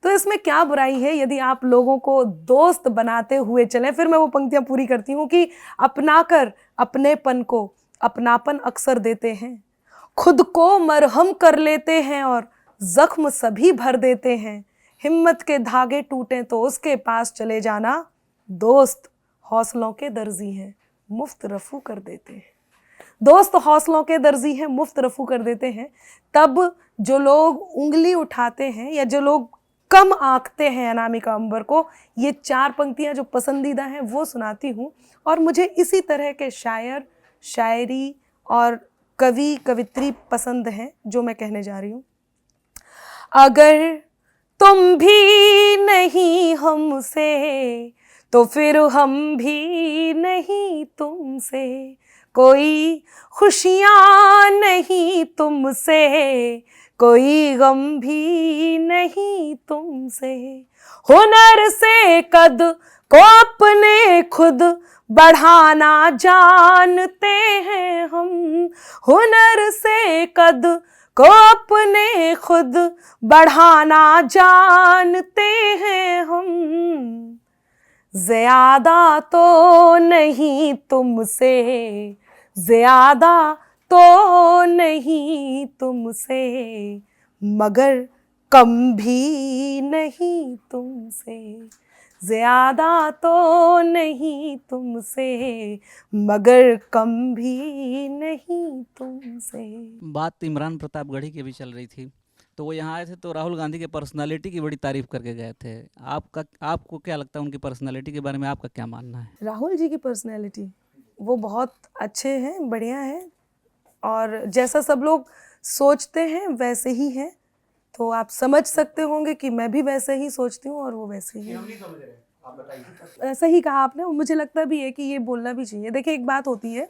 तो इसमें क्या बुराई है यदि आप लोगों को दोस्त बनाते हुए चलें। फिर मैं वो पंक्तियां पूरी करती हूँ कि अपनाकर अपनेपन को अपनापन अक्सर देते हैं, खुद को मरहम कर लेते हैं और जख्म सभी भर देते हैं, हिम्मत के धागे टूटें तो उसके पास चले जाना, दोस्त हौसलों के दर्जी हैं मुफ्त रफू कर देते हैं। दोस्त हौसलों के दर्जी हैं, मुफ्त रफू कर देते हैं। तब जो लोग उंगली उठाते हैं या जो लोग कम आंकते हैं अनामिका अंबर को, ये 4 पंक्तियां जो पसंदीदा हैं वो सुनाती हूँ। और मुझे इसी तरह के शायर, शायरी और कवि, कवित्री पसंद हैं जो मैं कहने जा रही हूँ। अगर तुम भी नहीं हमसे तो फिर हम भी नहीं तुमसे, कोई खुशियाँ नहीं तुमसे, कोई गम भी नहीं तुमसे। हुनर से कद को अपने खुद बढ़ाना जानते हैं हम, हुनर से कद को अपने खुद बढ़ाना जानते हैं हम। ज्यादा तो नहीं तुमसे, ज्यादा तो नहीं तुमसे, मगर कम भी नहीं तुमसे। ज्यादा तो नहीं तुमसे, मगर कम भी नहीं तुमसे। बात इमरान प्रतापगढ़ी की भी चल रही थी, तो वो यहाँ आए थे तो राहुल गांधी के पर्सनालिटी की बड़ी तारीफ करके गए थे। आपको क्या लगता है उनकी पर्सनालिटी के बारे में, आपका क्या मानना है? राहुल जी की पर्सनैलिटी वो बहुत अच्छे हैं, बढ़िया हैं, और जैसा सब लोग सोचते हैं वैसे ही हैं। तो आप समझ सकते होंगे कि मैं भी वैसे ही सोचती हूँ और वो वैसे ही हैं। सही कहा आपने, मुझे लगता भी है कि ये बोलना भी चाहिए। देखिए एक बात होती है,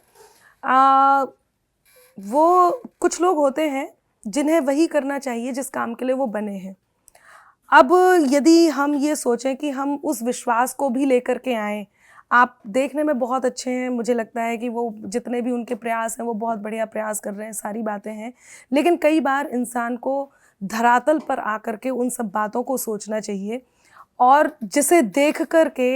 वो कुछ लोग होते हैं जिन्हें वही करना चाहिए जिस काम के लिए वो बने हैं। अब यदि हम ये सोचें कि हम उस विश्वास को भी लेकर के आएँ, आप देखने में बहुत अच्छे हैं, मुझे लगता है कि वो जितने भी उनके प्रयास हैं वो बहुत बढ़िया प्रयास कर रहे हैं, सारी बातें हैं, लेकिन कई बार इंसान को धरातल पर आकर के उन सब बातों को सोचना चाहिए, और जिसे देख कर के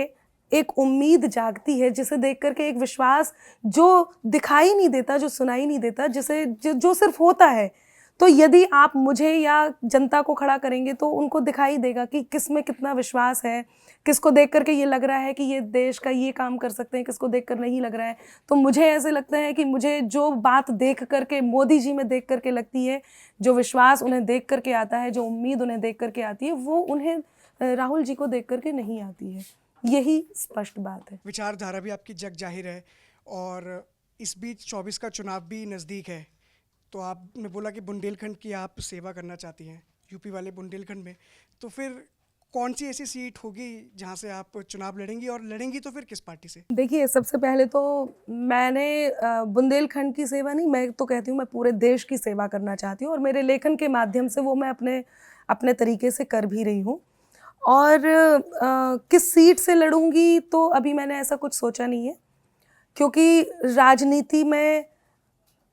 एक उम्मीद जागती है, जिसे देख कर के एक विश्वास जो दिखाई नहीं देता, जो सुनाई नहीं देता, जो सिर्फ होता है। तो यदि आप मुझे या जनता को खड़ा करेंगे तो उनको दिखाई देगा कि किस में कितना विश्वास है, किसको देख करके ये लग रहा है कि ये देश का ये काम कर सकते हैं, किसको देखकर नहीं लग रहा है। तो मुझे ऐसे लगता है कि मुझे जो बात देख करके मोदी जी में देख करके लगती है, जो विश्वास उन्हें देख करके आता है, जो उम्मीद उन्हें देख करके आती है, वो उन्हें राहुल जी को देख करके नहीं आती है। यही स्पष्ट बात है। विचारधारा भी आपकी जग जाहिर है, और इस बीच 24 का चुनाव भी नज़दीक है। तो आपने बोला कि बुंदेलखंड की आप सेवा करना चाहती हैं, यूपी वाले बुंदेलखंड में, तो फिर कौन सी ऐसी सीट होगी जहां से आप चुनाव लड़ेंगी, और लड़ेंगी तो फिर किस पार्टी से? देखिए सबसे पहले तो मैंने बुंदेलखंड की सेवा नहीं, मैं तो कहती हूँ मैं पूरे देश की सेवा करना चाहती हूँ, और मेरे लेखन के माध्यम से वो मैं अपने तरीके से कर भी रही हूँ। और किस सीट से लड़ूंगी तो अभी मैंने ऐसा कुछ सोचा नहीं है, क्योंकि राजनीति में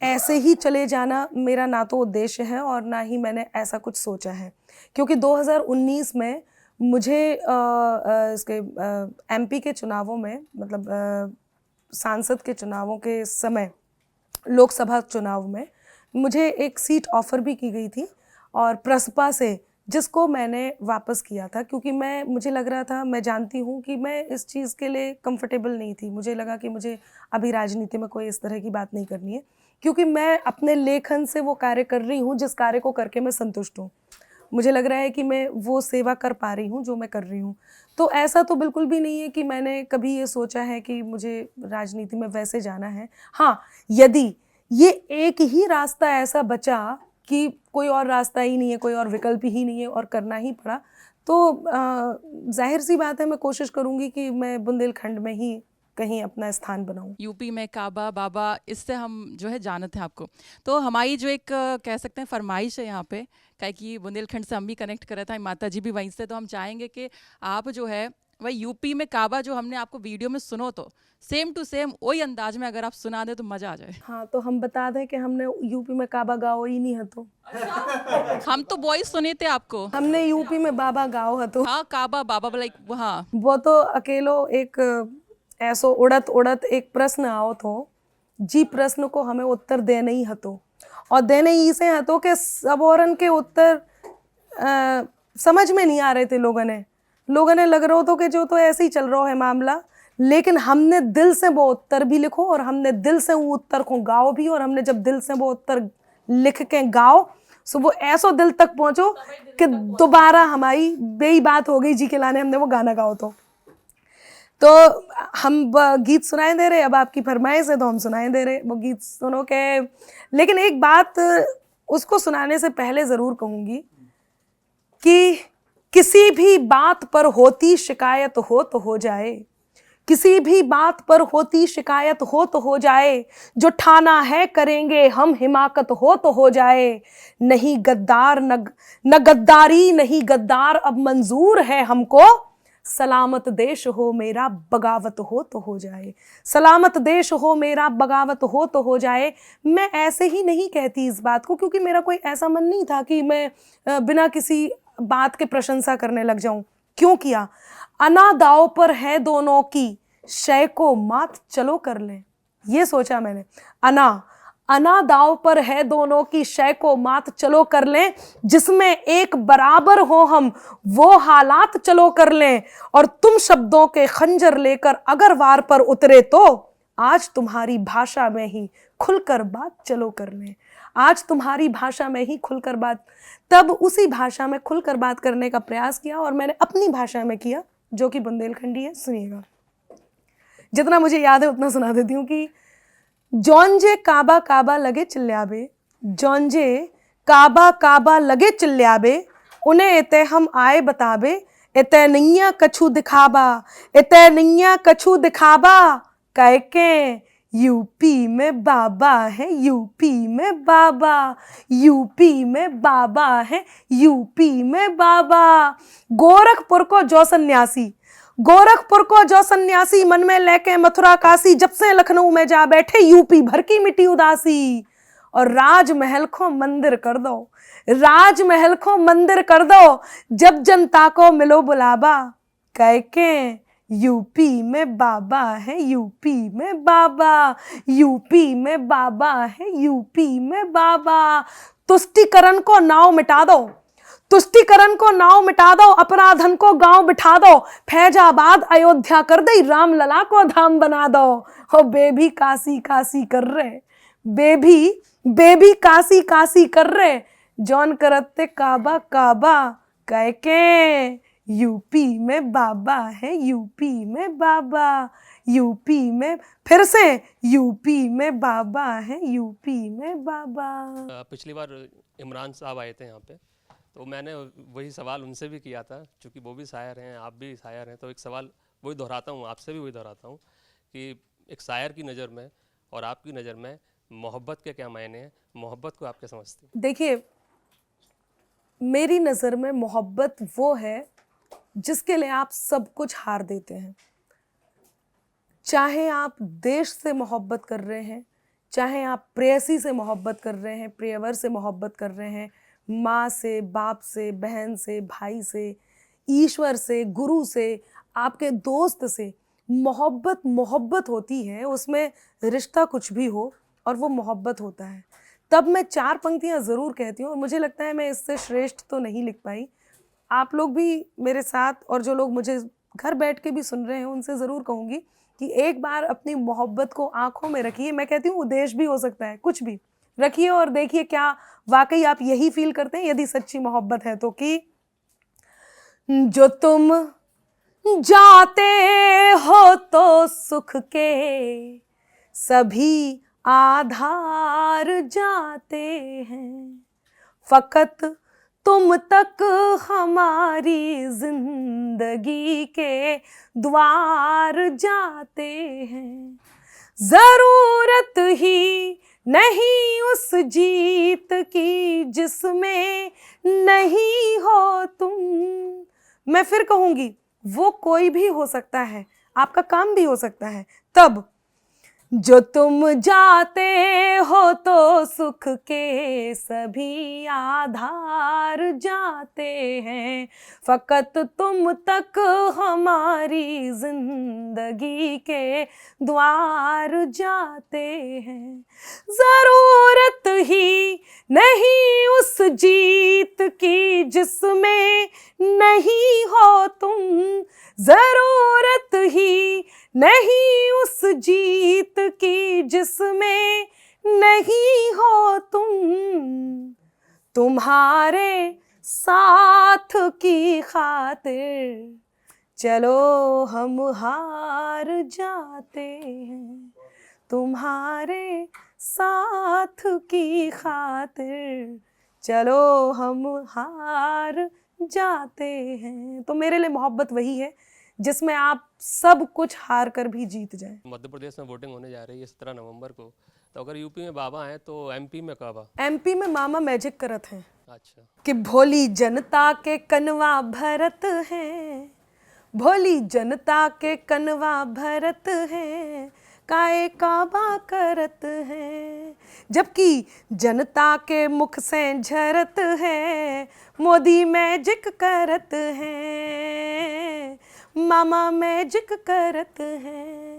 ऐसे ही चले जाना मेरा ना तो उद्देश्य है और ना ही मैंने ऐसा कुछ सोचा है। क्योंकि 2019 में मुझे इसके एमपी के चुनावों में, मतलब सांसद के चुनावों के समय, लोकसभा चुनाव में मुझे एक सीट ऑफ़र भी की गई थी, और प्रसपा से, जिसको मैंने वापस किया था, क्योंकि मुझे लग रहा था, मैं जानती हूँ कि मैं इस चीज़ के लिए कंफर्टेबल नहीं थी। मुझे लगा कि मुझे अभी राजनीति में कोई इस तरह की बात नहीं करनी है, क्योंकि मैं अपने लेखन से वो कार्य कर रही हूँ जिस कार्य को करके मैं संतुष्ट हूँ। मुझे लग रहा है कि मैं वो सेवा कर पा रही हूँ जो मैं कर रही हूँ। तो ऐसा तो बिल्कुल भी नहीं है कि मैंने कभी ये सोचा है कि मुझे राजनीति में वैसे जाना है। हाँ, यदि ये एक ही रास्ता ऐसा बचा कि कोई और रास्ता ही नहीं है, कोई और विकल्प ही नहीं है और करना ही पड़ा, तो जाहिर सी बात है मैं कोशिश करूँगी कि मैं बुंदेलखंड में ही कहीं अपना स्थान बनाऊं। यूपी में काबा बाबा, इससे हम जो है जानते हैं आपको, तो हमारी जो एक कह सकते हैं फरमाइश है यहाँ पे, क्या कि बुंदेलखंड से हम भी कनेक्ट कर रहे थे, माता जी भी वहीं से, तो हम चाहेंगे कि आप जो है वही यूपी में काबा जो हमने आपको वीडियो में सुनो, तो सेम टू सेम वही अंदाज में अगर आप सुना दे तो मज़ा आ जाए। हाँ, तो हम बता दें कि हमने यूपी में काबा गाओ ही नहीं है, तो हम तो वॉइस सुने थे आपको, हमने यूपी में बाबा गाओ है, तो हाँ काबा बाबा लाइक, हाँ वो तो अकेलो एक ऐसो उड़त उड़त एक प्रश्न आओ तो जी, प्रश्न को हमें उत्तर देने ही हतो, और देने ही से हतो कि सब औरन के उत्तर समझ में नहीं आ रहे थे। लोगों ने लग रहा तो कि जो तो ऐसे ही चल रहा है मामला, लेकिन हमने दिल से वो उत्तर भी लिखो, और हमने दिल से वो उत्तर को गाओ भी, और हमने जब दिल से वो उत्तर लिख के गाओ सो वो ऐसो दिल तक पहुँचो कि दोबारा हमारी बेई बात हो गई जी के लाने हमने वो गाना गाओ। तो हम गीत सुनाए दे रहे, अब आपकी फरमाइश है तो हम सुनाए दे रहे, वो गीत सुनो के। लेकिन एक बात उसको सुनाने से पहले ज़रूर कहूँगी कि किसी भी बात पर होती शिकायत हो तो हो जाए, किसी भी बात पर होती शिकायत हो तो हो जाए, जो ठाना है करेंगे हम हिमाकत हो तो हो जाए। नहीं गद्दार न गद्दारी, नहीं गद्दार अब मंजूर है हमको, सलामत देश हो मेरा बगावत हो तो हो जाए, सलामत देश हो मेरा बगावत हो तो हो जाए। मैं ऐसे ही नहीं कहती इस बात को, क्योंकि मेरा कोई ऐसा मन नहीं था कि मैं बिना किसी बात के प्रशंसा करने लग जाऊं। क्यों किया? अना दाव पर है दोनों की, शय को मात चलो कर लें। ये सोचा मैंने, अना दाव पर है दोनों की, शय को मात चलो कर लें, जिसमें एक बराबर हो हम वो हालात चलो कर लें। और तुम शब्दों के खंजर लेकर अगर वार पर उतरे तो आज तुम्हारी भाषा में ही खुलकर बात चलो कर लें, आज तुम्हारी भाषा में ही खुलकर बात। तब उसी भाषा में खुलकर बात करने का प्रयास किया और मैंने अपनी भाषा में किया, जो कि बुंदेलखंडी है। सुनिएगा, जितना मुझे याद है उतना सुना देती हूँ कि जौनजे काबा काबा लगे चिल्लाबे, जौनजे काबा काबा लगे चिल्लाबे, उन्हें इते हम आए बताबे, इते नैया कछु दिखाबा, इते नैया कछु दिखाबा, कह के यूपी में बाबा है, यूपी में बाबा, यूपी में बाबा है, यूपी में बाबा। गोरखपुर को जो सन्यासी, गोरखपुर को जो सन्यासी मन में लेके मथुरा काशी, जब से लखनऊ में जा बैठे यूपी भर की मिट्टी उदासी। और राजमहल को मंदिर कर दो, राजमहल को मंदिर कर दो, जब जनता को मिलो बुलावा, कह के यूपी में बाबा है, यूपी में बाबा, यूपी में बाबा है, यूपी में बाबा। तुष्टिकरण को नाव मिटा दो, तुष्टिकरण को नाव मिटा दो, अपराधन को गांव बिठा दो, फैजाबाद अयोध्या कर दे, रामलला को धाम बना दो। हो बेबी काशी काशी कर रहे, बेबी काशी काशी कर रहे, जौन करते काबा काबा, कह के यूपी में बाबा है, यूपी में बाबा, यूपी में, फिर से यूपी में बाबा है, यूपी में बाबा। पिछली बार इमरान साहब आए थे यहाँ पे, तो मैंने वही सवाल उनसे भी किया था, क्योंकि वो भी शायर हैं, आप भी शायर हैं, तो एक सवाल वही दोहराता हूँ, आपसे भी वही दोहराता हूँ कि एक शायर की नज़र में और आपकी नज़र में मोहब्बत के क्या मायने हैं, मोहब्बत को आप क्या समझते हैं? देखिए, मेरी नज़र में मोहब्बत वो है जिसके लिए आप सब कुछ हार देते हैं। चाहे आप देश से मोहब्बत कर रहे हैं, चाहे आप प्रेयसी से मोहब्बत कर रहे हैं, प्रियवर से मोहब्बत कर रहे हैं, माँ से, बाप से, बहन से, भाई से, ईश्वर से, गुरु से, आपके दोस्त से, मोहब्बत मोहब्बत होती है, उसमें रिश्ता कुछ भी हो और वो मोहब्बत होता है। तब मैं 4 पंक्तियाँ ज़रूर कहती हूँ और मुझे लगता है मैं इससे श्रेष्ठ तो नहीं लिख पाई। आप लोग भी मेरे साथ और जो लोग मुझे घर बैठ के भी सुन रहे हैं उनसे ज़रूर कहूँगी कि एक बार अपनी मोहब्बत को आँखों में रखिए। मैं कहती हूँ उद्देश्य भी हो सकता है, कुछ भी रखिए और देखिए क्या वाकई आप यही फील करते हैं यदि सच्ची मोहब्बत है तो, कि जो तुम जाते हो तो सुख के सभी आधार जाते हैं, फकत तुम तक हमारी जिंदगी के द्वार जाते हैं। जरूरत ही नहीं उस जीत की जिसमें नहीं हो तुम। मैं फिर कहूँगी, वो कोई भी हो सकता है, आपका काम भी हो सकता है। तब जो तुम जाते हो तो सुख के सभी आधार जाते हैं, फकत तुम तक हमारी जिंदगी के द्वार जाते हैं। जरूरत ही नहीं उस जीत की जिसमें नहीं हो तुम, जरूरत ही नहीं उस जीत की जिसमें नहीं हो तुम। तुम्हारे साथ की खातिर चलो हम हार जाते हैं, तुम्हारे साथ की खातिर चलो हम हार जाते हैं। तो मेरे लिए मोहब्बत वही है जिसमें आप सब कुछ हार कर भी जीत जाएं। मध्य प्रदेश में वोटिंग होने जा रही है 17 नवंबर को, तो अगर यूपी में बाबा हैं तो एमपी में कब? एमपी में मामा मैजिक करत हैं अच्छा, कि भोली जनता के कनवा भरत हैं, भोली जनता के कनवा भरत हैं, काए काबा करत हैं, जबकि जनता के मुख से झरत है, मोदी मैजिक करत हैं, मामा मैजिक करत हैं।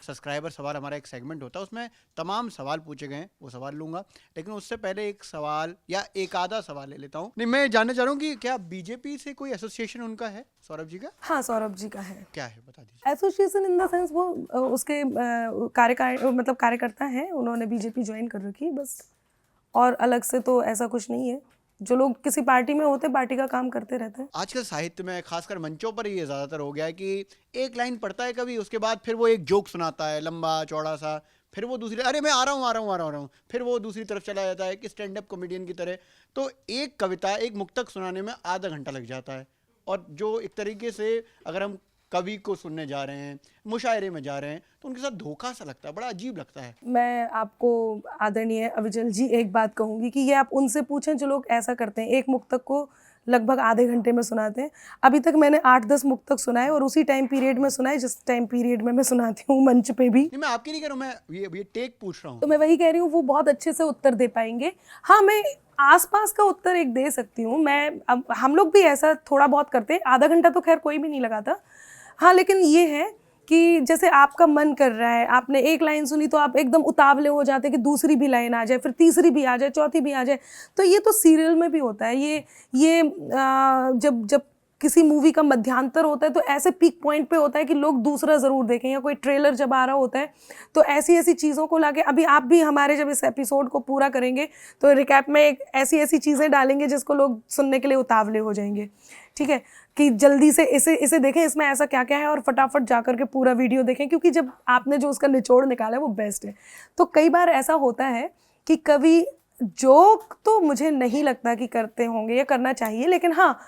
सब्सक्राइबर सवाल हमारा एक सेगमेंट होता है, उसमें तमाम सवाल पूछे गए हैं, वो सवाल लूंगा, लेकिन उससे पहले एक सवाल या एक आधा सवाल ले लेता हूँ। नहीं, मैं जानना चाह रहा हूँ कि क्या बीजेपी से कोई एसोसिएशन उनका है, सौरभ जी का? हाँ, सौरभ जी का है। क्या है, बता दीजिए। एसोसिएशन इन द सेंस वो उसके मतलब कार्यकर्ता हैं, उन्होंने बीजेपी ज्वाइन कर रखी बस, और अलग से तो ऐसा कुछ नहीं है। जो लोग किसी पार्टी में होते पार्टी का काम करते रहते हैं। आजकल साहित्य में खासकर मंचों पर ये ज़्यादातर हो गया है कि एक लाइन पढ़ता है कभी, उसके बाद फिर वो एक जोक सुनाता है लंबा चौड़ा सा, फिर वो दूसरी, अरे मैं आ रहा हूँ, फिर वो दूसरी तरफ चला जाता है कि स्टैंड अप कॉमेडियन की तरह। तो एक कविता, एक मुक्तक सुनाने में आधा घंटा लग जाता है, और जो एक तरीके से अगर हम कवि को सुनने जा रहे हैं, मुशायरे में जा रहे हैं, तो उनके साथ धोखा सा लगता है, बड़ा अजीब लगता है। मैं आपको आदरणीय अविचल जी एक बात कहूँगी कि ये आप उनसे पूछें जो लोग ऐसा करते हैं, एक मुक्तक को लगभग आधे घंटे में सुनाते हैं। अभी तक मैंने 8-10 मुक्तक सुनाए और उसी टाइम पीरियड में सुनाए जिस टाइम पीरियड में मैं सुनाती हूँ मंच पे भी। नहीं, मैं आपकी नहीं कह रहा हूँ, मैं ये टेक पूछ रहा हूँ। तो मैं वही कह रही हूँ, वो बहुत अच्छे से उत्तर दे पाएंगे। हाँ, मैं आसपास का उत्तर एक दे सकती हूँ। मैं अब हम लोग भी ऐसा थोड़ा बहुत करते हैं, आधा घंटा तो खैर कोई भी नहीं लगाता। हाँ, लेकिन ये है कि जैसे आपका मन कर रहा है, आपने एक लाइन सुनी तो आप एकदम उतावले हो जाते कि दूसरी भी लाइन आ जाए, फिर तीसरी भी आ जाए, चौथी भी आ जाए। तो ये तो सीरियल में भी होता है। ये जब किसी मूवी का मध्यांतर होता है तो ऐसे पीक पॉइंट पे होता है कि लोग दूसरा ज़रूर देखें, या कोई ट्रेलर जब आ रहा होता है तो ऐसी चीज़ों को लाके, अभी आप भी हमारे जब इस एपिसोड को पूरा करेंगे तो रिकैप में एक ऐसी चीज़ें डालेंगे जिसको लोग सुनने के लिए उतावले हो जाएंगे। ठीक है, कि जल्दी से इसे देखें, इसमें ऐसा क्या क्या है, और फटाफट जाकर के पूरा वीडियो देखें, क्योंकि जब आपने जो उसका निचोड़ निकाला है वो बेस्ट है। तो कई बार ऐसा होता है कि कवि जोक तो मुझे नहीं लगता कि करते होंगे या करना चाहिए, लेकिन हाँ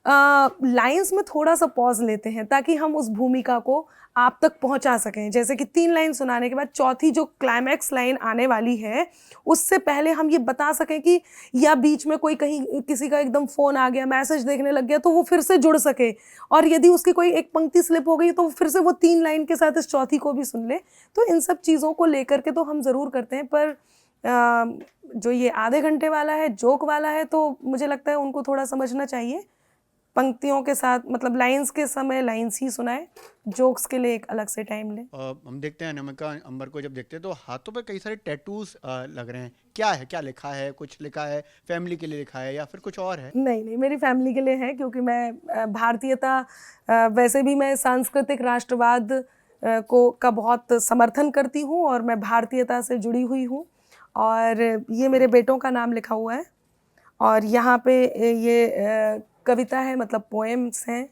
लाइंस में थोड़ा सा पॉज लेते हैं ताकि हम उस भूमिका को आप तक पहुंचा सकें। जैसे कि 3 लाइन सुनाने के बाद चौथी जो क्लाइमैक्स लाइन आने वाली है उससे पहले हम ये बता सकें कि, या बीच में कोई कहीं किसी का एकदम फ़ोन आ गया, मैसेज देखने लग गया, तो वो फिर से जुड़ सके, और यदि उसकी कोई एक पंक्ति स्लिप हो गई तो फिर से वो 3 लाइन के साथ इस चौथी को भी सुन ले। तो इन सब चीज़ों को लेकर के तो हम ज़रूर करते हैं, पर जो ये आधे घंटे वाला है, जोक वाला है, तो मुझे लगता है उनको थोड़ा समझना चाहिए। पंक्तियों के साथ, मतलब लाइंस के समय लाइंस ही सुनाए, जोक्स के लिए एक अलग से टाइम लें। हम देखते हैं अनामिका अंबर को जब देखते हैं तो हाथों पे कई सारे टैटूज लग रहे हैं, क्या है, क्या लिखा है? कुछ लिखा है, फैमिली के लिए लिखा है या फिर कुछ और है? नहीं, मेरी फैमिली के लिए है, क्योंकि मैं भारतीयता, वैसे भी मैं सांस्कृतिक राष्ट्रवाद का बहुत समर्थन करती हूँ और मैं भारतीयता से जुड़ी हुई हूँ, और ये मेरे बेटों का नाम लिखा हुआ है, और यहाँ पे ये कविता है, मतलब पोएम्स हैं,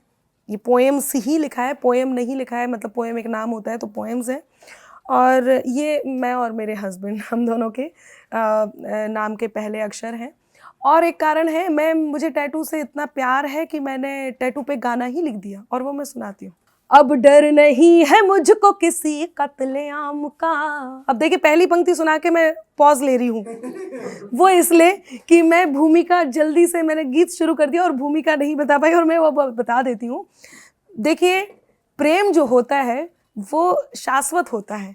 ये पोएम्स ही लिखा है, पोएम नहीं लिखा है, मतलब पोएम एक नाम होता है तो पोएम्स हैं, और ये मैं और मेरे हस्बैंड, हम दोनों के नाम के पहले अक्षर हैं। और एक कारण है, मुझे टैटू से इतना प्यार है कि मैंने टैटू पे गाना ही लिख दिया, और वो मैं सुनाती हूँ। अब डर नहीं है मुझको किसी कत्लेआम का। अब देखिए, पहली पंक्ति सुना के मैं पॉज ले रही हूँ, वो इसलिए कि मैं भूमिका, जल्दी से मैंने गीत शुरू कर दिया और भूमिका नहीं बता पाई, और मैं वो बता देती हूँ। देखिए, प्रेम जो होता है वो शाश्वत होता है।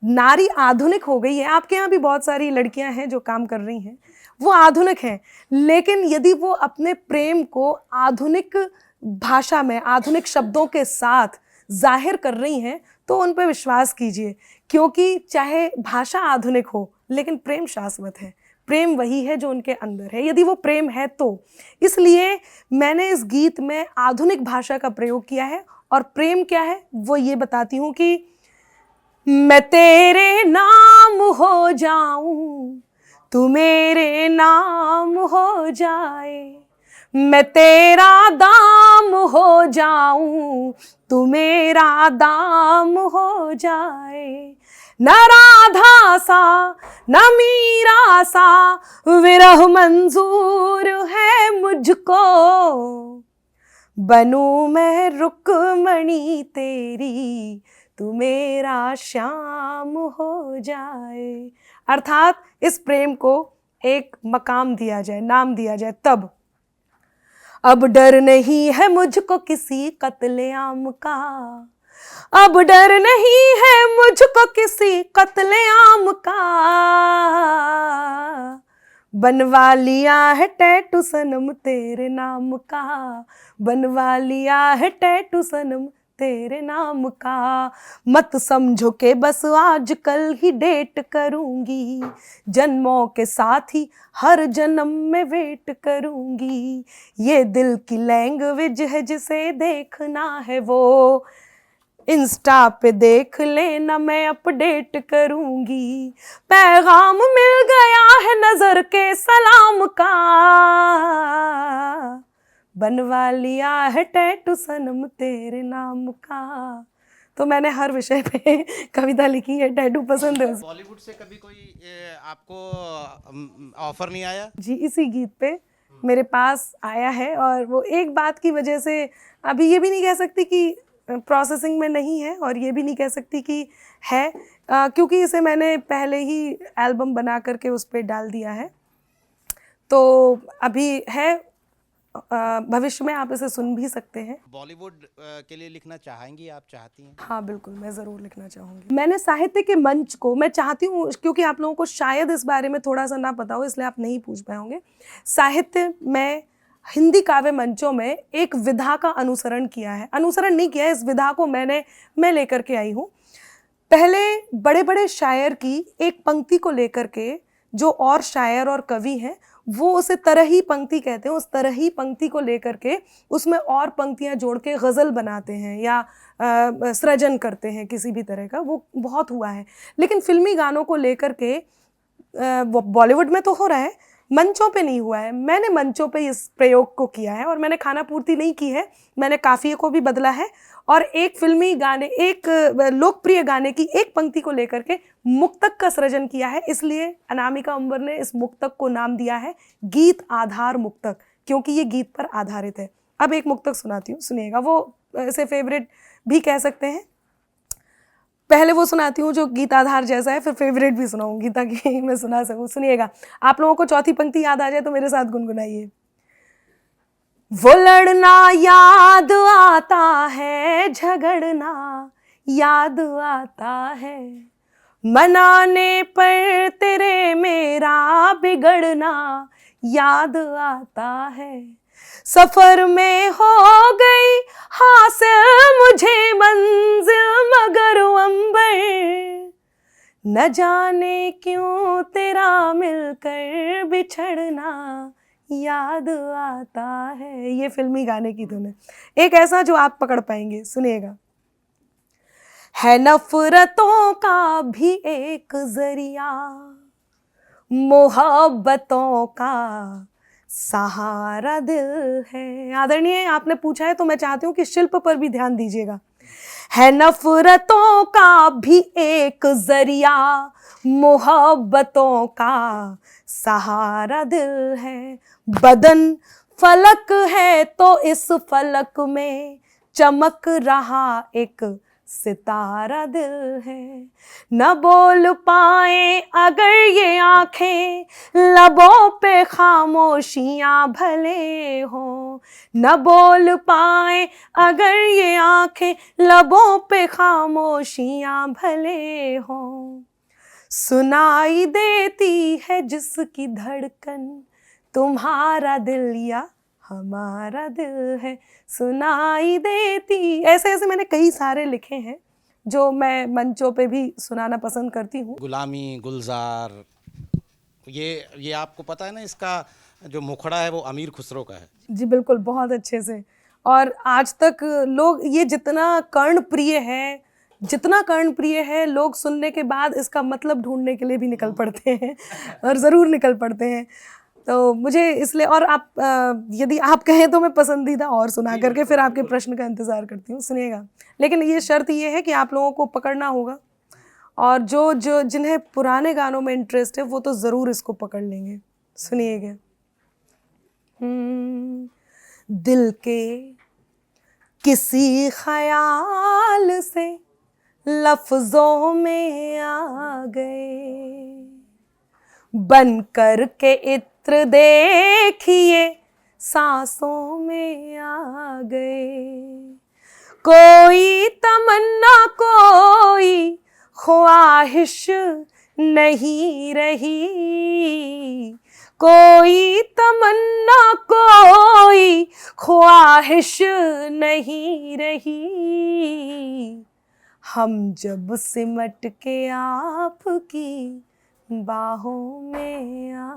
नारी आधुनिक हो गई है, आपके यहाँ भी बहुत सारी लड़कियाँ हैं जो काम कर रही हैं, वो आधुनिक हैं, लेकिन यदि वो अपने प्रेम को आधुनिक भाषा में, आधुनिक शब्दों के साथ जाहिर कर रही हैं, तो उन पर विश्वास कीजिए, क्योंकि चाहे भाषा आधुनिक हो लेकिन प्रेम शाश्वत है। प्रेम वही है जो उनके अंदर है, यदि वो प्रेम है तो। इसलिए मैंने इस गीत में आधुनिक भाषा का प्रयोग किया है, और प्रेम क्या है वो ये बताती हूँ कि मैं तेरे नाम हो जाऊं, तू मेरे नाम हो जाए, मैं तेरा दाम हो जाऊं, तू मेरा दाम हो जाए, न राधा सा न मीरा सा विरह मंजूर है मुझको, बनूं मैं रुक्मणी तेरी तू मेरा श्याम हो जाए। अर्थात इस प्रेम को एक मकाम दिया जाए, नाम दिया जाए तब। अब डर नहीं है मुझको किसी कत्लेआम का, अब डर नहीं है मुझको किसी कत्लेआम का, बनवा लिया है टैटू सनम तेरे नाम का, बनवा लिया है टैटू सनम तेरे नाम का। मत समझो के बस आज कल ही डेट करूंगी, जन्मों के साथ ही हर जन्म में वेट करूंगी। ये दिल की लैंग्वेज है जिसे देखना है वो इंस्टा पे देख लेना, मैं अपडेट करूंगी। पैगाम मिल गया है नजर के सलाम का, बनवा लिया है टैटू सनम तेरे नाम का। तो मैंने हर विषय पे कविता लिखी है, टैटू पसंद है। बॉलीवुड से कभी कोई आपको ऑफर नहीं आया? जी, इसी गीत पे मेरे पास आया है, और वो एक बात की वजह से अभी ये भी नहीं कह सकती कि प्रोसेसिंग में नहीं है, और ये भी नहीं कह सकती कि है, क्योंकि इसे मैंने पहले ही एल्बम बना करके उस पर डाल दिया है। तो अभी है, भविष्य में आप इसे सुन भी सकते हैं। बॉलीवुड के लिए लिखना चाहेंगी आप, चाहती हैं? हाँ बिल्कुल, मैं ज़रूर लिखना चाहूँगी। मैंने साहित्य के मंच को, मैं चाहती हूँ, क्योंकि आप लोगों को शायद इस बारे में थोड़ा सा ना पता हो, इसलिए आप नहीं पूछ पाए होंगे। साहित्य में हिंदी काव्य मंचों में एक विधा का अनुसरण किया है, अनुसरण नहीं किया है, इस विधा को मैं लेकर के आई हूँ। पहले बड़े बड़े शायर की एक पंक्ति को लेकर के जो और शायर और कवि हैं वो उसे तरही पंक्ति कहते हैं, उस तरही पंक्ति को लेकर के उसमें और पंक्तियां जोड़ के गज़ल बनाते हैं या सृजन करते हैं किसी भी तरह का, वो बहुत हुआ है। लेकिन फिल्मी गानों को लेकर के बॉलीवुड में तो हो रहा है, मंचों पे नहीं हुआ है। मैंने मंचों पे इस प्रयोग को किया है, और मैंने खाना पूर्ति नहीं की है, मैंने काफ़िए को भी बदला है, और एक फिल्मी गाने, एक लोकप्रिय गाने की एक पंक्ति को लेकर के मुक्तक का सृजन किया है। इसलिए अनामिका अंबर ने इस मुक्तक को नाम दिया है गीत आधार मुक्तक, क्योंकि ये गीत पर आधारित है। अब एक मुक्तक सुनाती हूँ, सुनिएगा, वो इसे फेवरेट भी कह सकते हैं। पहले वो सुनाती हूँ जो गीत आधार जैसा है, फिर फेवरेट भी सुनाऊंगी ताकि मैं सुना सकूँ। सुनिएगा, आप लोगों को चौथी पंक्ति याद आ जाए तो मेरे साथ गुनगुनाइए। वो लड़ना याद आता है, झगड़ना याद आता है, मनाने पर तेरे मेरा बिगड़ना याद आता है। सफर में हो गई हासिल मुझे मंजिल मगर अंबर, न जाने क्यों तेरा मिलकर बिछड़ना याद आता है। ये फिल्मी गाने की धुन है, एक ऐसा जो आप पकड़ पाएंगे। सुनिएगा। है नफरतों का भी एक जरिया, मोहब्बतों का सहारा दिल है। आदरणीय, आपने पूछा है तो मैं चाहती हूँ कि शिल्प पर भी ध्यान दीजिएगा। है नफरतों का भी एक जरिया, मोहब्बतों का सहारा दिल है। बदन फलक है तो इस फलक में चमक रहा एक सितारा दिल है। न बोल पाए अगर ये आंखें, लबों पे खामोशियां भले हो। न बोल पाए अगर ये आंखें, लबों पे खामोशियां भले हो। सुनाई देती है जिसकी धड़कन, तुम्हारा दिल या हमारा दिल है, सुनाई देती। ऐसे ऐसे मैंने कई सारे लिखे हैं जो मैं मंचों पे भी सुनाना पसंद करती हूँ। गुलामी, गुलजार, ये आपको पता है ना, इसका जो मुखड़ा है वो अमीर खुसरो का है। जी बिल्कुल, बहुत अच्छे से। और आज तक लोग, ये जितना कर्णप्रिय है, जितना कर्णप्रिय है, लोग सुनने के बाद इसका मतलब ढूंढने के लिए भी निकल पड़ते हैं और ज़रूर निकल पड़ते हैं। तो मुझे इसलिए, और आप यदि आप कहें तो मैं पसंदीदा और सुना करके फिर आपके प्रश्न का इंतज़ार करती हूँ। सुनिएगा, लेकिन ये शर्त ये है कि आप लोगों को पकड़ना होगा और जो जो जिन्हें पुराने गानों में इंटरेस्ट है वो तो ज़रूर इसको पकड़ लेंगे। सुनिएगा। दिल के किसी ख्याल से लफ्ज़ों में आ गए, बन कर के इत्र देखिए सांसों में आ गए। कोई तमन्ना कोई ख्वाहिश नहीं रही, कोई तमन्ना कोई ख्वाहिश नहीं रही, हम जब सिमट के आपकी बाहों में आ